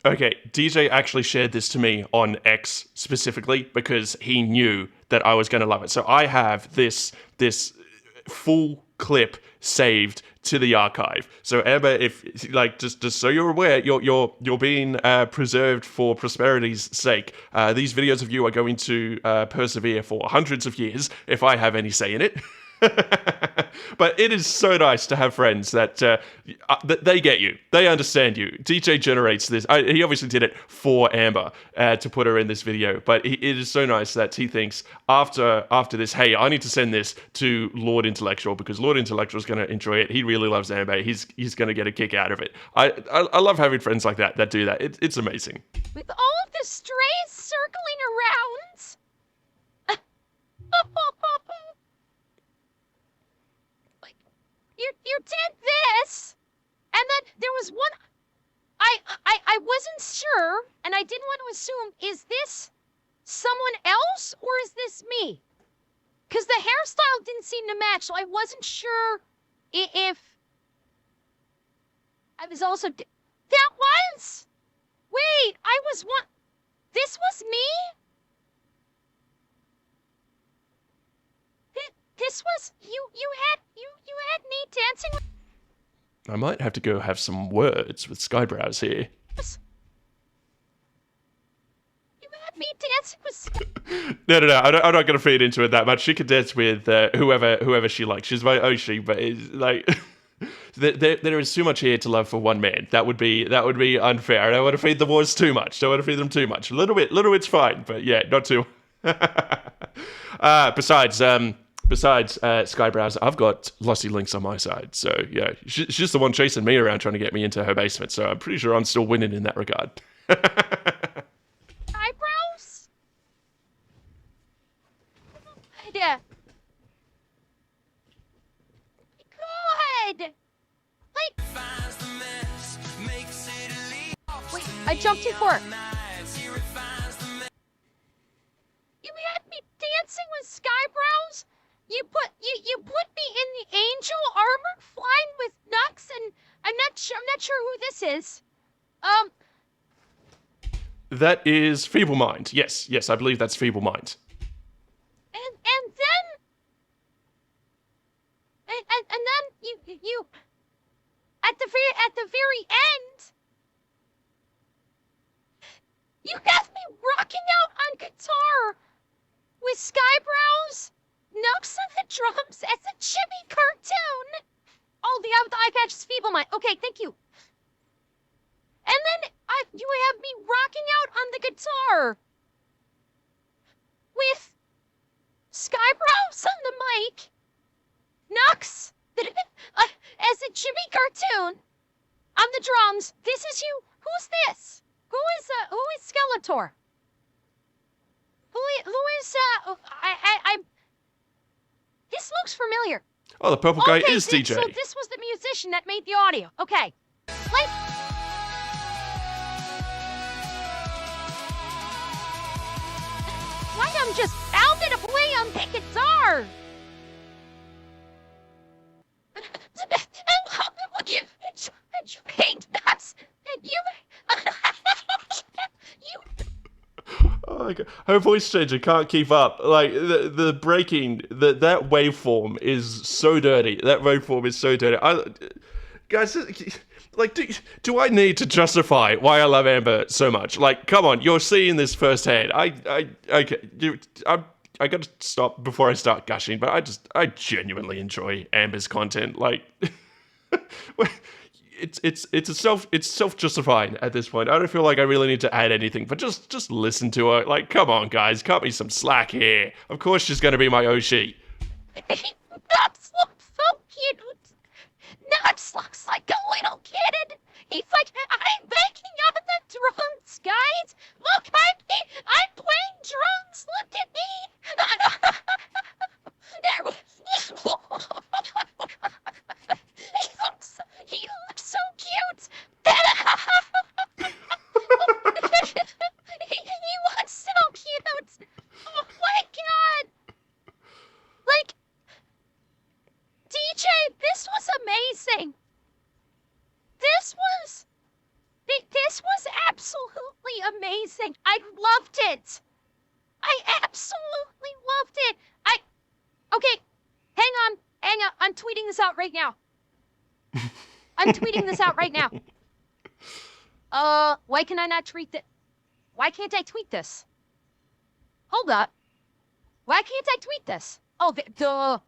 Okay, DJ actually shared this to me on X specifically because he knew that I was going to love it. So I have this full clip saved to the archive. So Amber, if like just so you're aware, you're being preserved for prosperity's sake. These videos of you are going to persevere for hundreds of years if I have any say in it. But it is so nice to have friends that they get you. They understand you. DJ generates this. He obviously did it for Amber to put her in this video. But it is so nice that he thinks after this, hey, I need to send this to Lord Intellectual because Lord Intellectual is going to enjoy it. He really loves Amber. He's going to get a kick out of it. I love having friends like that do that. It's amazing. With all of the strays circling around. You did this, and then there was one. I wasn't sure, and I didn't want to assume. Is this someone else or is this me? Because the hairstyle didn't seem to match, so I wasn't sure if I was also. That was. Wait, I was one. This was me. This was you had me dancing with. I might have to go have some words with Skyebrwos here. You had had me dancing with No. I'm not going to feed into it that much. She can dance with whoever she likes. She's my Oshi, but it's like there is too much here to love for one man. That would be unfair. I don't want to feed the wars too much. Don't want to feed them too much. A little bit's fine, but yeah, not too. Besides Skyebrwos, I've got Lossy Lynx on my side. So yeah, she's the one chasing me around trying to get me into her basement. So I'm pretty sure I'm still winning in that regard. eyebrows? Yeah. God! Like, Finds the mess, makes it elite. wait, I jumped too far. Nights, he refines the mess. You had me dancing with Skyebrwos? You put me in the angel armor flying with Nux, and I'm not sure who this is. That is Feeblemind. Yes, I believe that's Feeblemind. And then you at the very end, you have me rocking out on guitar with Skyebrwos, Nux on the drums as a chibi cartoon. Oh, the eye patch is Feeblemind. Okay, thank you. And then you have me rocking out on the guitar with Skyebrwos on the mic, Nux as a chibi cartoon on the drums. This is you. Who's this? Who is Skeletor? Who is this looks familiar. Oh, the purple guy Okay, is DJ. So this was the musician that made the audio. Okay. Like, why I'm just pounding away on the guitar. And you paint nuts. And you Oh my God. Her voice changer can't keep up. Like the breaking, that waveform is so dirty. That waveform is so dirty. Guys, like, do I need to justify why I love Ember so much? Like, come on, you're seeing this firsthand. I gotta stop before I start gushing, but I genuinely enjoy Amber's content. Like, it's self-justifying at this point. I don't feel like I really need to add anything, but just listen to her. Like, come on, guys, cut me some slack here. Of course she's gonna be my Oshi. Nuts looks so cute. Nuts looks like a little kid. He's like, I'm banging on the drums, guys. Look at me. I'm playing drums. Look at me. He looks so cute. He looks so cute. Oh my God. Like, DJ, this was amazing. This was absolutely amazing. I loved it. I absolutely loved it. Okay, hang on. I'm tweeting this out right now. Why can I not tweet it? Why can't I tweet this? Hold up. Why can't I tweet this? Oh, duh.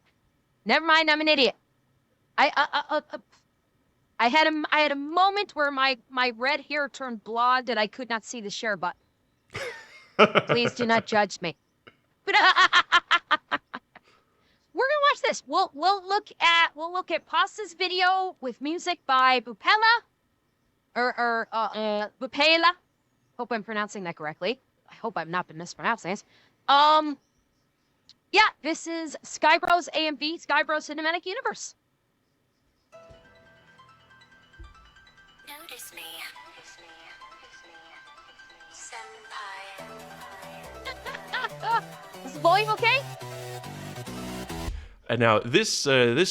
Never mind, I'm an idiot. I had a moment where my red hair turned blonde and I could not see the share button. Please do not judge me. But we're gonna watch this. We'll look at Pasta's video with music by bupaela or bupaela. Hope I'm pronouncing that correctly. I hope I'm not been mispronouncing it. Yeah, this is Skyebrwos AMV, Skyebrwos Cinematic Universe. Notice me. Senpai. Is the volume okay? And now this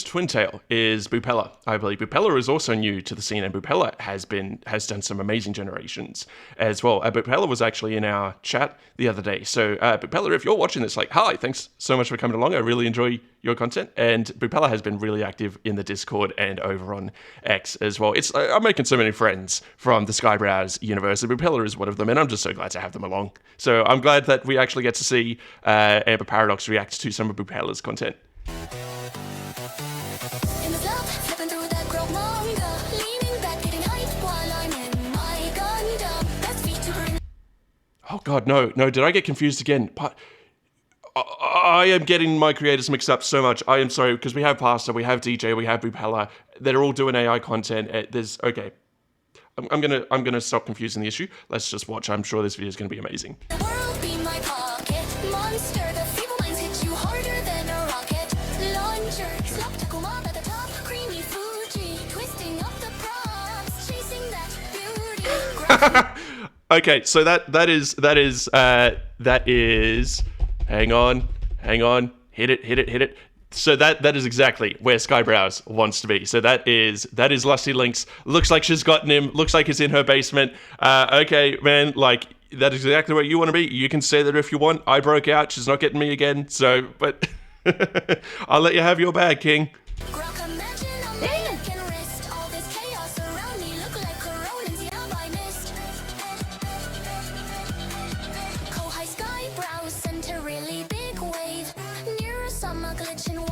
twin tail is Bupaela, I believe. Bupaela is also new to the scene, and Bupaela has done some amazing generations as well. Bupaela was actually in our chat the other day. So Bupaela, if you're watching this, like, hi, thanks so much for coming along. I really enjoy your content. And Bupaela has been really active in the Discord and over on X as well. I'm making so many friends from the Skyebrwos universe, and Bupaela is one of them, and I'm just so glad to have them along. So I'm glad that we actually get to see Ember Paradox react to some of Bupaela's content. In the club, flipping through that grove manga, leaning back, getting hyped while I'm in my Gundam. That's VTuberEN. Oh god, no, did I get confused again? I am getting my creators mixed up so much. I am sorry, because we have Pasta, we have DJ, we have Bupaela. They're all doing AI content. Okay. I'm gonna stop confusing the issue. Let's just watch. I'm sure this video is gonna be amazing. The world be my pocket monster. The feeble minds hit you harder than a rocket launcher. Slap Takuma at the top, creamy Fuji, twisting up the props, chasing that beauty. Okay, so that is. Hang on. Hit it. So that is exactly where Skyebrwos wants to be. So that is Lusty Links. Looks like she's gotten him. Looks like he's in her basement. Okay, man, like that is exactly where you want to be. You can say that if you want. I broke out. She's not getting me again. So, but I'll let you have your bag, King. Grok, imagine I'm neck and wrist. All this chaos around me look like coronins, yeah, by mist. Kohai Skyebrwos sent a really big wave. Near summer glitching.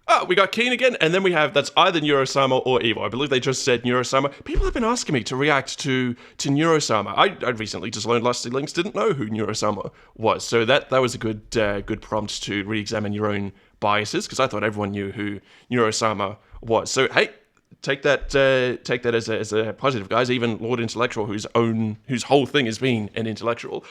Oh, we got Keen again, and then we have, that's either Neurosama or Evo. I believe they just said Neurosama. People have been asking me to react to Neurosama. I recently just learned Lusty Links, didn't know who Neurosama was. So that was a good prompt to re-examine your own biases, because I thought everyone knew who Neurosama was. So, hey, take that as a positive, guys. Even Lord Intellectual, whose whole thing is being an intellectual,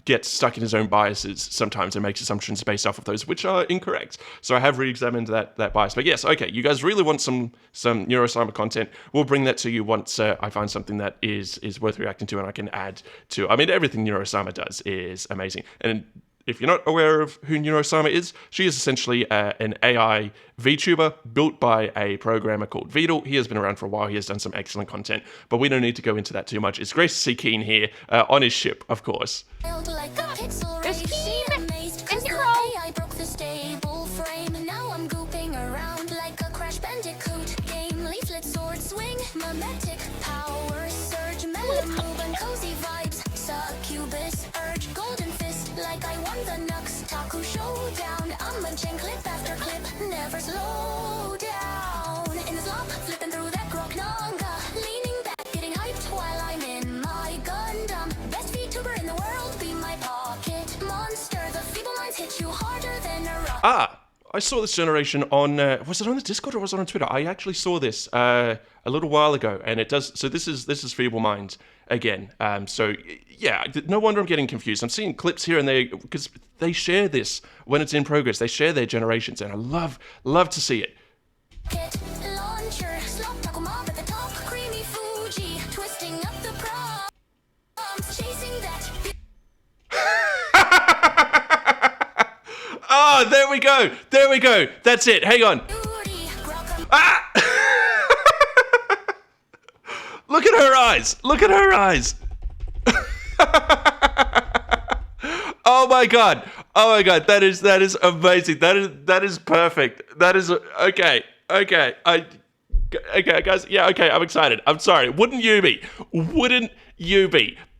gets stuck in his own biases sometimes and makes assumptions based off of those, which are incorrect. So I have re-examined that bias. But yes, okay, you guys really want some Neurosama content. We'll bring that to you once I find something that is worth reacting to and I can add to. I mean, everything Neurosama does is amazing. And if you're not aware of who Neurosama is, she is essentially an AI VTuber built by a programmer called Vedal. He has been around for a while. He has done some excellent content, but we don't need to go into that too much. It's great to see Keen here on his ship, of course. Like a pixel There's ray, Keen amazed 'cause and the Hero. AI broke the stable frame. Now I'm gooping around like a Crash Bandicoot game. Leaflit sword swing, mimetic power surge, mellow move and cozy vibes. Succubus urge, golden fist like I won the Nux Taku showdown. I'm a gen clip after clip, never slow down. In the slump, flipping through that grok nanga, leaning back, getting hyped while I'm in my Gundam. Best VTuber in the world, be my pocket monster. The feeble minds hit you harder than a rock. I saw this generation on, was it on the Discord or was it on Twitter? I actually saw this a little while ago, and it does, so this is Feeble Mind again. So yeah, no wonder I'm getting confused. I'm seeing clips here and there, because they share this when it's in progress. They share their generations, and I love to see it. Rocket launcher, slop Takuma at the top, creamy Fuji, twisting up the proms, chasing that. Oh, there we go. That's it. Hang on. Beauty, grok, Look at her eyes. Oh my god. That is amazing. That is perfect. That is okay. Okay, guys. Yeah, okay. I'm excited. I'm sorry. Wouldn't you be?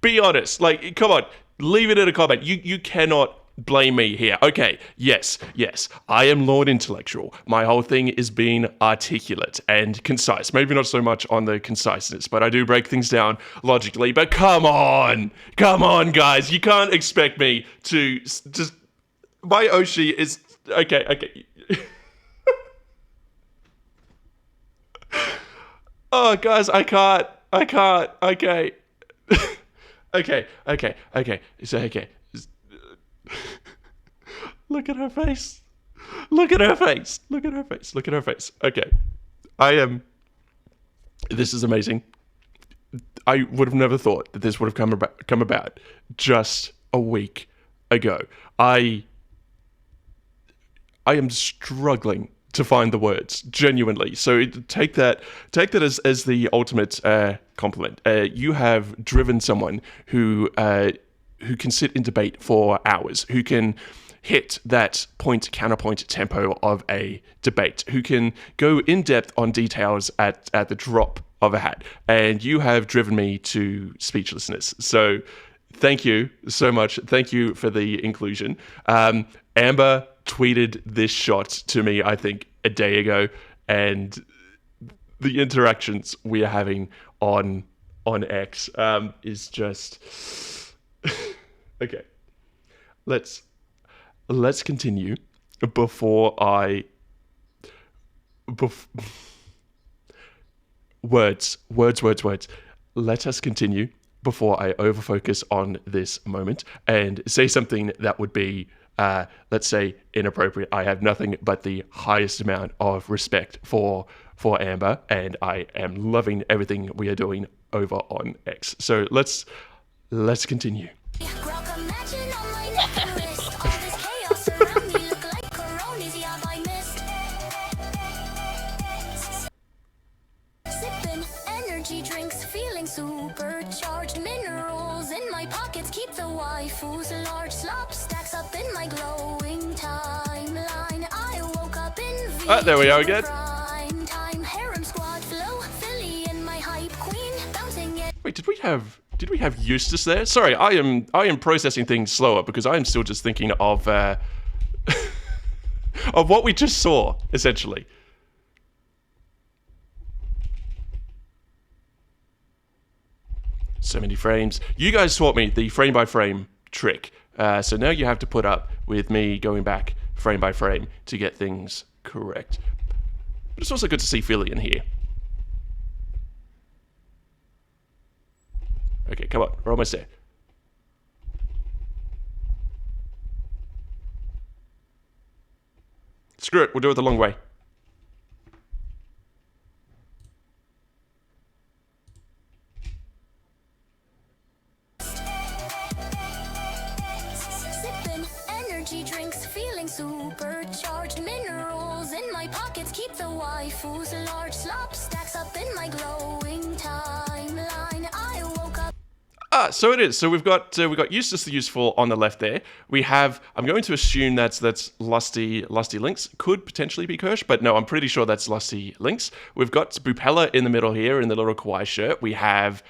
Be honest. Like, come on. Leave it in a comment. You cannot blame me here. Okay, yes, I am Lord Intellectual. My whole thing is being articulate and concise. Maybe not so much on the conciseness, but I do break things down logically. But come on, guys. You can't expect me to just... My Oshi is... Okay. Oh, guys, I can't. Okay. Okay. It's okay. Look at her face. Okay. This is amazing. I would have never thought that this would have come about just a week ago. I am struggling to find the words, genuinely. So take that as the ultimate compliment. You have driven someone who can sit in debate for hours, who can hit that point counterpoint tempo of a debate, who can go in depth on details at the drop of a hat. And you have driven me to speechlessness. So thank you so much. Thank you for the inclusion. Amber tweeted this shot to me, I think, a day ago, and the interactions we are having on X is just okay. Let's continue before I words. Let us continue before I overfocus on this moment and say something that would be, let's say, inappropriate. I have nothing but the highest amount of respect for Amber, and I am loving everything we are doing over on X. So let's continue. Grok, imagine on my neck and wrist. All this chaos around me look like coronas, yeah, I missed. Sipping energy drinks, feeling supercharged. Minerals in my pockets keep the waifus large. Slop stacks up in my glowing timeline. I woke up in There we go again. prime time. Harem squad flow, Philly in my hype queen. Bouncing it. Wait, did we have Eustace there? Sorry, I am processing things slower because I am still just thinking of of what we just saw, essentially. So many frames. You guys taught me the frame by frame trick. So now you have to put up with me going back frame by frame to get things correct. But it's also good to see Philly in here. Okay, come on, we're almost there. Screw it, we'll do it the long way. Sipping energy drinks, feeling supercharged. Minerals in my pockets keep the waifus large. Slop stacks up in my glowing timeline. I woke up. So it is. So we've got Eustace the Useful on the left there. We have, I'm going to assume that's Lusty Lynx. Could potentially be Kirsch, but no, I'm pretty sure that's Lusty Lynx. We've got Bupaela in the middle here in the little kawaii shirt. We have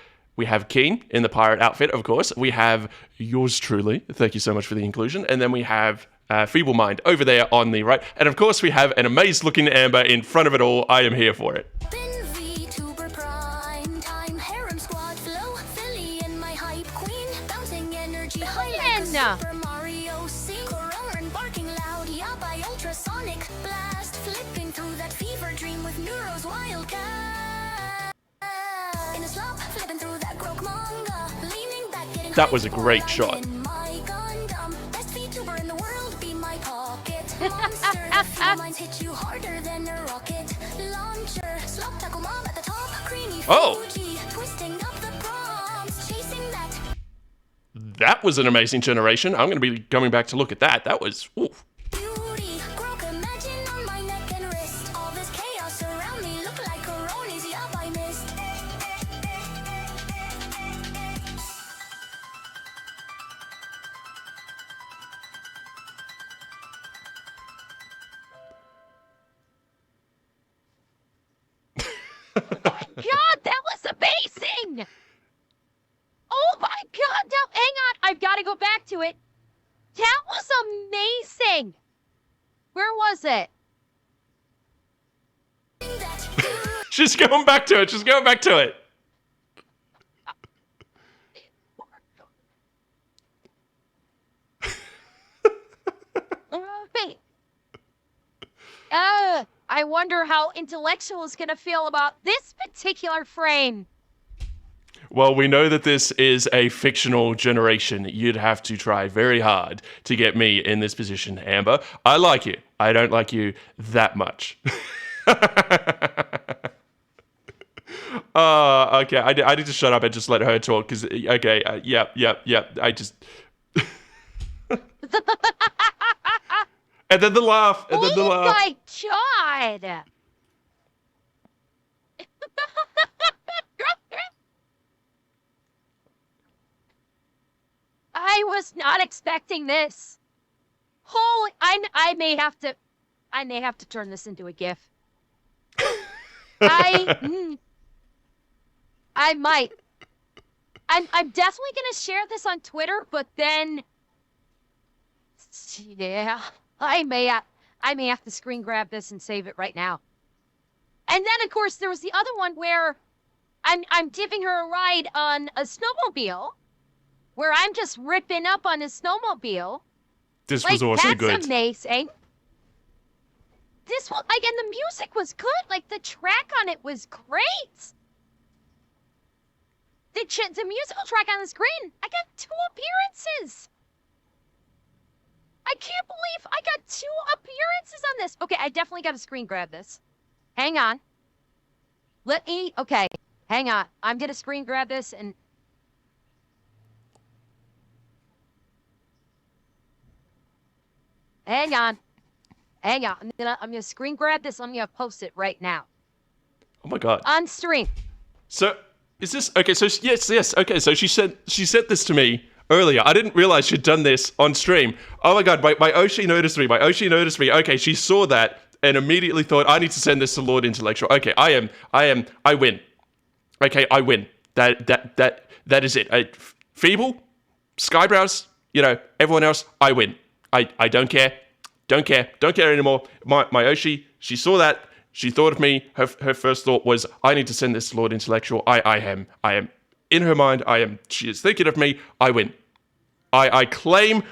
Keen in the pirate outfit, of course. We have yours truly. Thank you so much for the inclusion. And then we have Feeblemind over there on the right. And of course we have an amazed looking Amber in front of it all. I am here for it. In VTuber prime time, harem squad flow, Philly in my hype queen, bouncing energy high like a Finn! Super Mario scene. Cororan barking loud, yeah, by ultrasonic blast, flipping through that fever dream with Neuro's wildcat. In a slop, flipping through that Grok manga, leaning back, getting That was a hyped great while shot. I'm in my Gundam. Best VTuber in the world, be my pocket monster. Feelminds hit you harder than a rocket launcher. Slop tackle mom at the top, creamy Oh. Fuji, twisting up the prompts, chasing that. That was an amazing generation. I'm going to be going back to look at that. That was, oof. Beauty, Grok, imagine on my neck and wrist. All this chaos around me look like coronas, yeah, I missed. God, that was amazing! Oh my God, now hang on, I've got to go back to it. That was amazing. Where was it? She's going back to it. She's going back to it. Wait. I wonder how Intellectual is going to feel about this particular frame. Well, we know that this is a fictional generation. You'd have to try very hard to get me in this position, Amber. I like you. I don't like you that much. Okay. I need to shut up and just let her talk because, okay, yep. I just... And then the laugh. And then the Oh laugh. my god! I was not expecting this. Holy, I may have to turn this into a GIF. I might. I'm definitely gonna share this on Twitter, but then, yeah, I may have to screen grab this and save it right now. And then, of course, there was the other one where I'm giving her a ride on a snowmobile, where I'm just ripping up on his snowmobile. This Like, was also that's good. amazing. This one, like, and the music was good. Like, the track on it was great. The musical track on the screen, I got 2 appearances. I can't believe I got 2 appearances on this. Okay, I definitely got to screen grab this. Hang on. Okay, hang on. I'm going to screen grab this and... Hang on. Hang on. I'm gonna screen grab this. I'm gonna post it right now. Oh my god. On stream. So is this okay? So yes. Okay, so she sent this to me earlier. I didn't realize she'd done this on stream. Oh my god, my Oshi noticed me. Okay, she saw that and immediately thought, I need to send this to Lord Intellectual. Okay, I win. Okay, I win. That is it. Feeble, Skyebrwos, everyone else, I win. I don't care. Don't care anymore. My Oshi, she saw that. She thought of me. Her first thought was, I need to send this to Lord Intellectual. I am in her mind. She is thinking of me. I win. I claim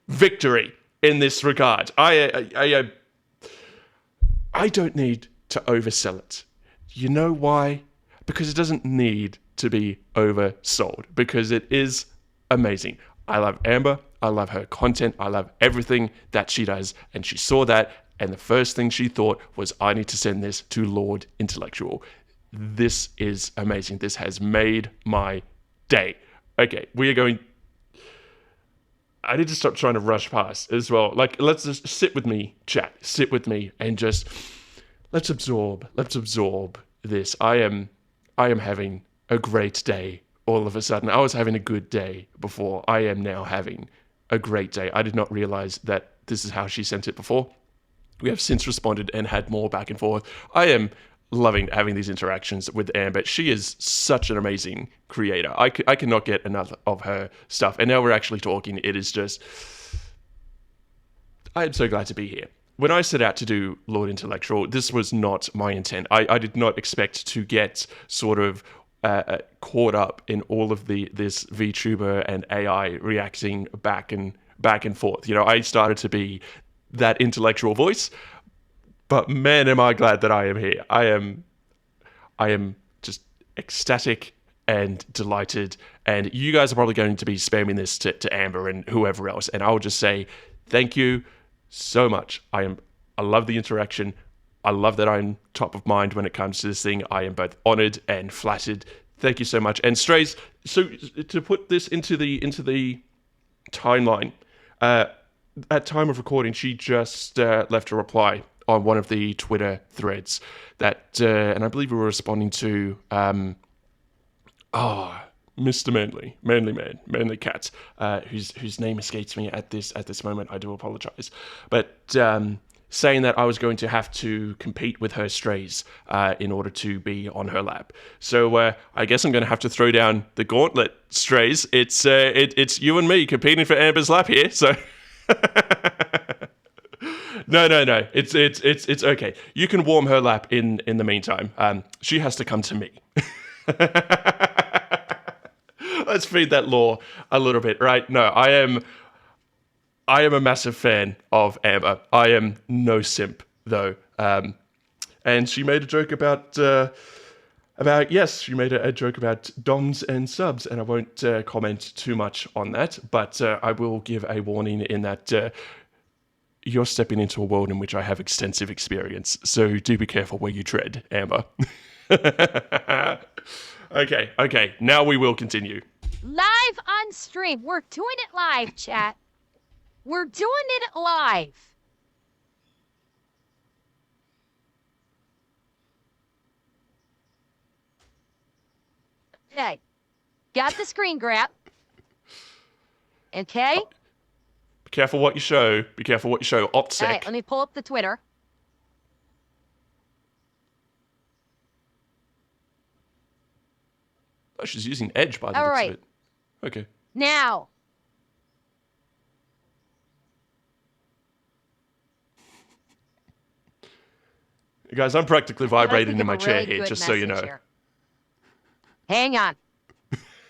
victory in this regard. I don't need to oversell it. You know why? Because it doesn't need to be oversold. Because it is amazing. I love Amber. I love her content. I love everything that she does. And she saw that. And the first thing she thought was, I need to send this to Lord Intellectual. This is amazing. This has made my day. Okay, we are going... I need to stop trying to rush past as well. Like, let's just sit with me, chat. Sit with me and just... Let's absorb this. I am having a great day all of a sudden. I was having a good day before. I am now having a great day. I did not realize that this is how she sent it before. We have since responded and had more back and forth. I am loving having these interactions with Amber. She is such an amazing creator. I cannot get enough of her stuff. And now we're actually talking. It is just... I am so glad to be here. When I set out to do Lord Intellectual, this was not my intent. I did not expect to get sort of caught up in all of this VTuber and AI reacting back and forth. I started to be that intellectual voice, but man, am I glad that I am here. I am just ecstatic and delighted, and you guys are probably going to be spamming this to Amber and whoever else, and I'll just say thank you so much. I love the interaction. I love that I'm top of mind when it comes to this thing. I am both honored and flattered. Thank you so much. And Strays, so to put this into the timeline, at time of recording, she just left a reply on one of the Twitter threads that, and I believe we were responding to, Mr. Manly Cat, whose name escapes me at this moment. I do apologize, but saying that I was going to have to compete with her Strays in order to be on her lap. So I guess I'm going to have to throw down the gauntlet, Strays. It's you and me competing for Amber's lap here. So no. It's okay. You can warm her lap in the meantime. She has to come to me. Let's feed that lore a little bit, right? No, I am a massive fan of Amber. I am no simp, though. And she made a joke about she made a joke about DOMs and subs, and I won't comment too much on that, but I will give a warning in that you're stepping into a world in which I have extensive experience, so do be careful where you tread, Amber. Okay, now we will continue. Live on stream. We're doing it live, chat. We're doing it live. Okay. Got the screen grab. Okay. Be careful what you show. Be careful what you show. OpSec. All right, let me pull up the Twitter. Oh, she's using Edge by the All looks right. of it. Okay. Now. Guys, I'm practically I vibrating think in of my a chair really here, good just so you know. message here. Hang on.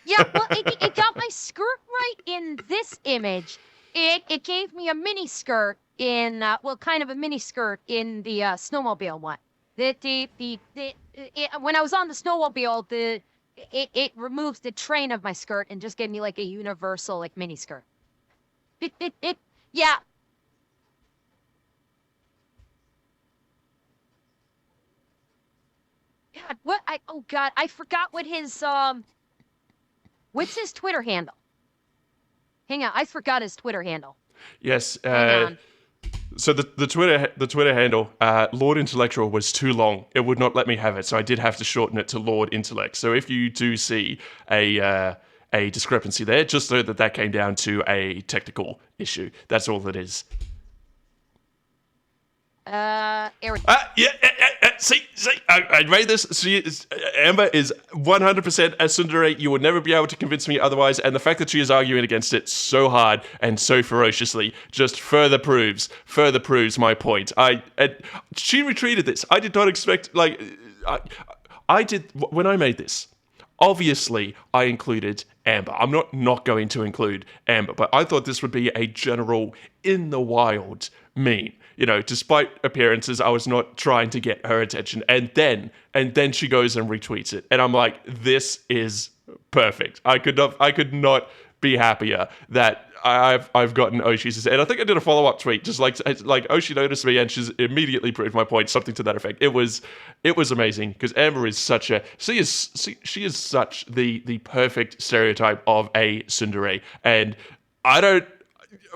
Yeah, well, it got my skirt right in this image. It gave me a mini skirt in, well, kind of a mini skirt in the snowmobile one. When I was on the snowmobile, it removes the train of my skirt and just gave me like a universal like mini skirt. Yeah. God, what oh God, I forgot what his what's his Twitter handle? Hang on, I forgot his Twitter handle. Yes. Hang on. So the Twitter handle, Lord Intellectual, was too long. It would not let me have it, so I did have to shorten it to Lord Intellect. So if you do see a discrepancy there, just so that came down to a technical issue. That's all it is. Eric. See, I made this. Amber is 100% a tsundere. You would never be able to convince me otherwise. And the fact that she is arguing against it so hard and so ferociously just further proves my point. She retweeted this. I did not expect, I did, when I made this, obviously I included Amber. I'm not going to include Amber, but I thought this would be a general in the wild meme. You know, despite appearances, I was not trying to get her attention. And then she goes and retweets it. And I'm like, this is perfect. I could not be happier that I've gotten Oshi's. And I think I did a follow-up tweet, just like Oshi noticed me and she's immediately proved my point, something to that effect. It was amazing because Amber is she is such the perfect stereotype of a tsundere. And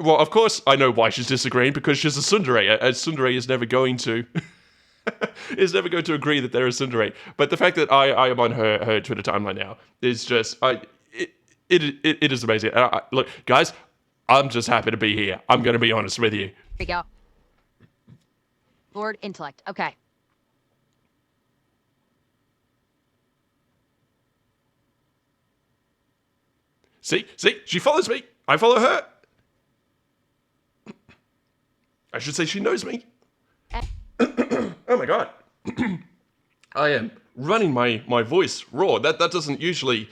well, of course, I know why she's disagreeing, because she's a tsundere. A tsundere is never going to agree that they're a tsundere. But the fact that I am on her Twitter timeline now is just it is amazing. And look, guys, I'm just happy to be here. I'm going to be honest with you. Here we go. Lord Intellect. Okay. See, she follows me. I follow her. I should say she knows me. Oh my god. I am running my voice raw. That doesn't usually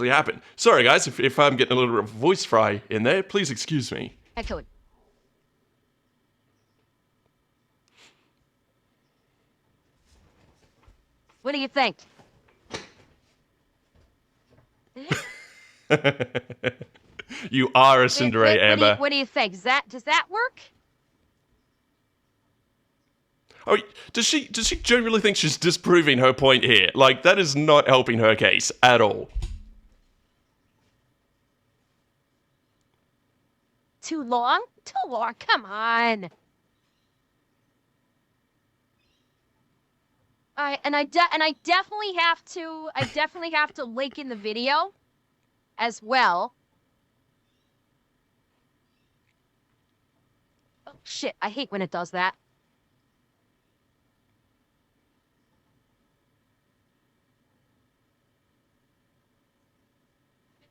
happen. Sorry guys, if I'm getting a little bit of voice fry in there, please excuse me. Excellent. What do you think? You are a tsundere, Amber. What do you think? Does that work? Oh, does she genuinely think she's disproving her point here? Like, that is not helping her case at all. Too long? Too long. Come on. I definitely have to link in the video as well. Oh shit, I hate when it does that.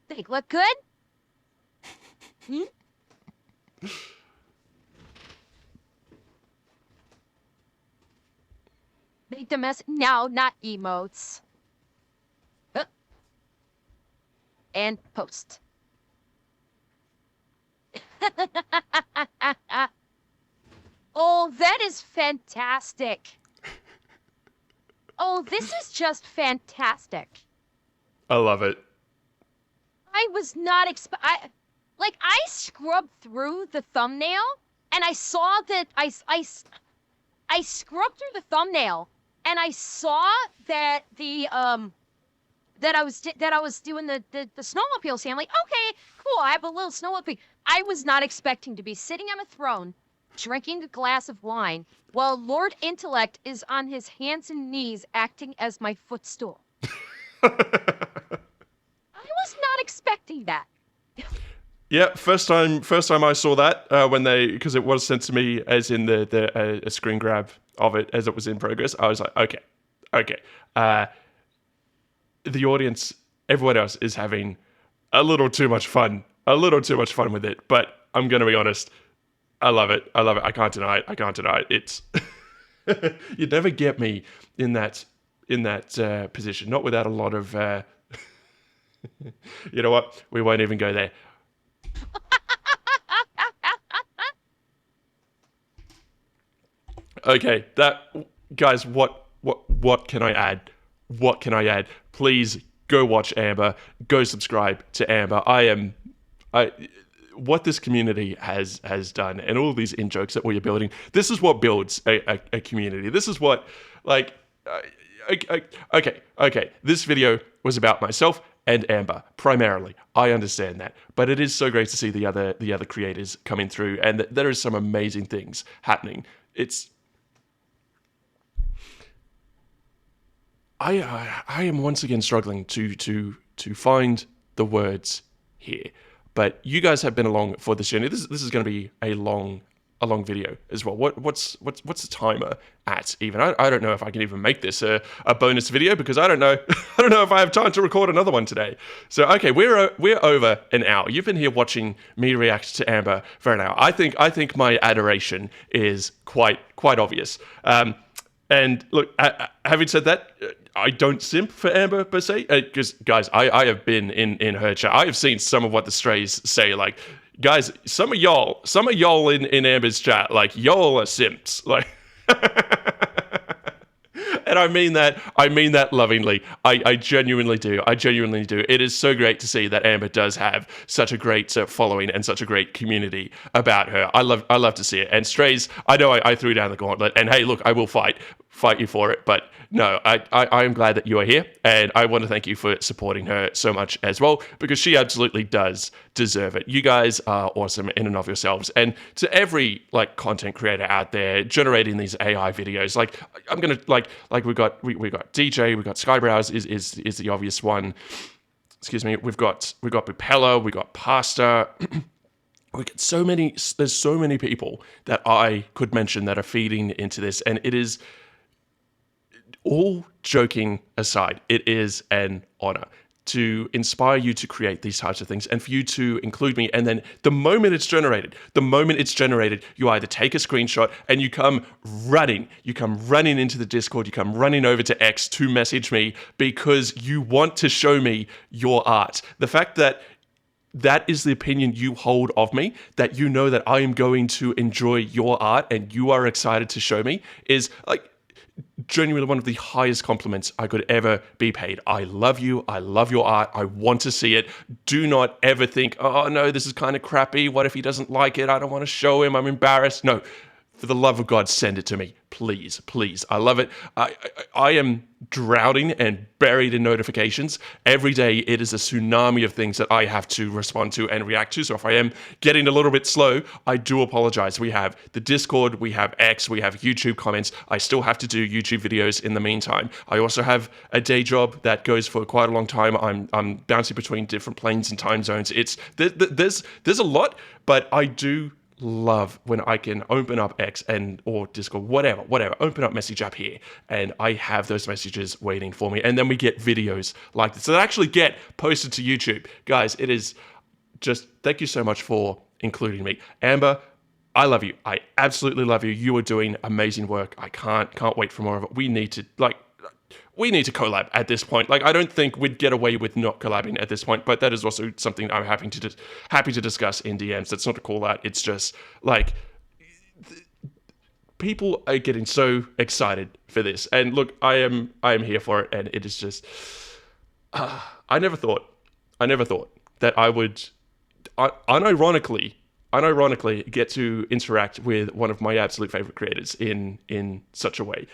Think look good? Hmm? Make the mess. No, not emotes. And post. Oh, that is fantastic. Oh, this is just fantastic. I love it. I was not I scrubbed through the thumbnail and I saw that I scrubbed through the thumbnail and I saw that that I was doing the snowmobile scene. I'm like, okay, cool. I have a little snowmobile. I was not expecting to be sitting on a throne, drinking a glass of wine, while Lord Intellect is on his hands and knees acting as my footstool. I was not expecting that. Yeah, first time I saw that because it was sent to me as in a screen grab of it as it was in progress. I was like, okay. The audience, everyone else is having a little too much fun with it. But I'm gonna be honest, I love it. I can't deny it. It's you'd never get me in that position, not without a lot of. You know what? We won't even go there. Okay, guys, what can I add? What can I add? Please go watch Amber. Go subscribe to Amber. What this community has done, and all these in jokes that we are building. This is what builds a community. This is what okay. This video was about myself and Amber primarily. I understand that, but it is so great to see the other creators coming through, and there is some amazing things happening. I am once again struggling to find the words here, but you guys have been along for this journey. This is going to be a long video as well. What's the timer at even? I don't know if I can even make this a bonus video because I don't know if I have time to record another one today. So okay, we're over an hour. You've been here watching me react to Amber for an hour. I think my adoration is quite obvious. And look, having said that, I don't simp for Amber per se, because guys, I have been in her chat. I have seen some of what the strays say. Like, guys, some of y'all in Amber's chat, like y'all are simps. Like, and I mean that lovingly. I genuinely do. It is so great to see that Amber does have such a great following and such a great community about her. I love to see it. And strays, I know I threw down the gauntlet. And hey, look, I will fight you for it. But no, I am glad that you are here, and I want to thank you for supporting her so much as well, because she absolutely does deserve it. You guys are awesome in and of yourselves, and to every content creator out there generating these AI videos, I'm gonna we got DJ, we got Skyebrwos is the obvious one. Excuse me, we've got bupaela, we got pasta. We get there's so many people that I could mention that are feeding into this, and it is. All joking aside, it is an honor to inspire you to create these types of things and for you to include me. And then the moment it's generated, you either take a screenshot and you come running into the Discord, you come running over to X to message me because you want to show me your art. The fact that is the opinion you hold of me, that you know that I am going to enjoy your art and you are excited to show me, is genuinely one of the highest compliments I could ever be paid. I love you. I love your art. I want to see it. Do not ever think, oh no, this is kind of crappy. What if he doesn't like it? I don't want to show him. I'm embarrassed. No, for the love of God, send it to me. Please. I love it. I am drowning and buried in notifications. Every day it is a tsunami of things that I have to respond to and react to. So if I am getting a little bit slow, I do apologize. We have the Discord, we have X, we have YouTube comments. I still have to do YouTube videos in the meantime. I also have a day job that goes for quite a long time. I'm bouncing between different planes and time zones. There's a lot, but I do love when I can open up X or Discord, whatever, open up message app here, and I have those messages waiting for me, and then we get videos like this that actually get posted to YouTube. Guys, it is just, thank you so much for including me. Amber, I love you. I absolutely love you. You are doing amazing work. I can't wait for more of it. We need to collab at this point. I don't think we'd get away with not collabing at this point, but that is also something I'm happy to discuss in DMs. That's not a call out. It's just people are getting so excited for this. And look, I am here for it, and it is just I never thought that I would unironically get to interact with one of my absolute favorite creators in such a way.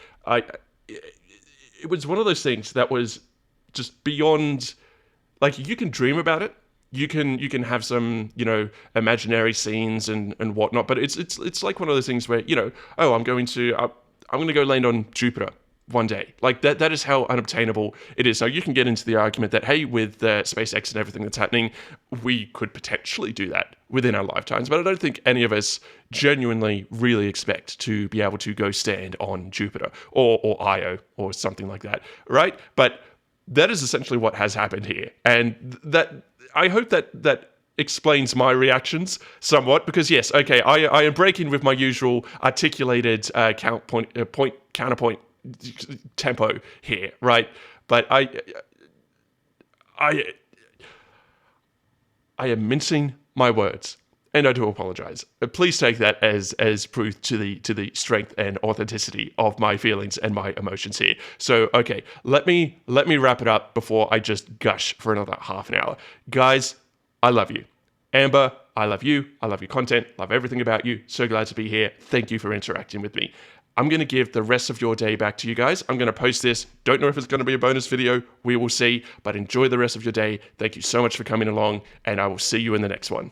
It was one of those things that was just beyond, like, you can dream about it. You can have some, imaginary scenes and whatnot, but it's like one of those things where, oh, I'm going to go land on Jupiter one day. Like that is how unobtainable it is. Now you can get into the argument that, hey, with SpaceX and everything that's happening, we could potentially do that within our lifetimes, but I don't think any of us genuinely really expect to be able to go stand on Jupiter or Io or something like that, right? But that is essentially what has happened here, and that I hope that explains my reactions somewhat, because yes, okay, I am breaking with my usual articulated counterpoint tempo here, right? But I am mincing my words, and I do apologize. Please take that as proof to the strength and authenticity of my feelings and my emotions here. So, okay, let me wrap it up before I just gush for another half an hour. Guys, I love you. Amber, I love you. I love your content. Love everything about you. So glad to be here. Thank you for interacting with me. I'm going to give the rest of your day back to you guys. I'm going to post this. Don't know if it's going to be a bonus video. We will see. But enjoy the rest of your day. Thank you so much for coming along, and I will see you in the next one.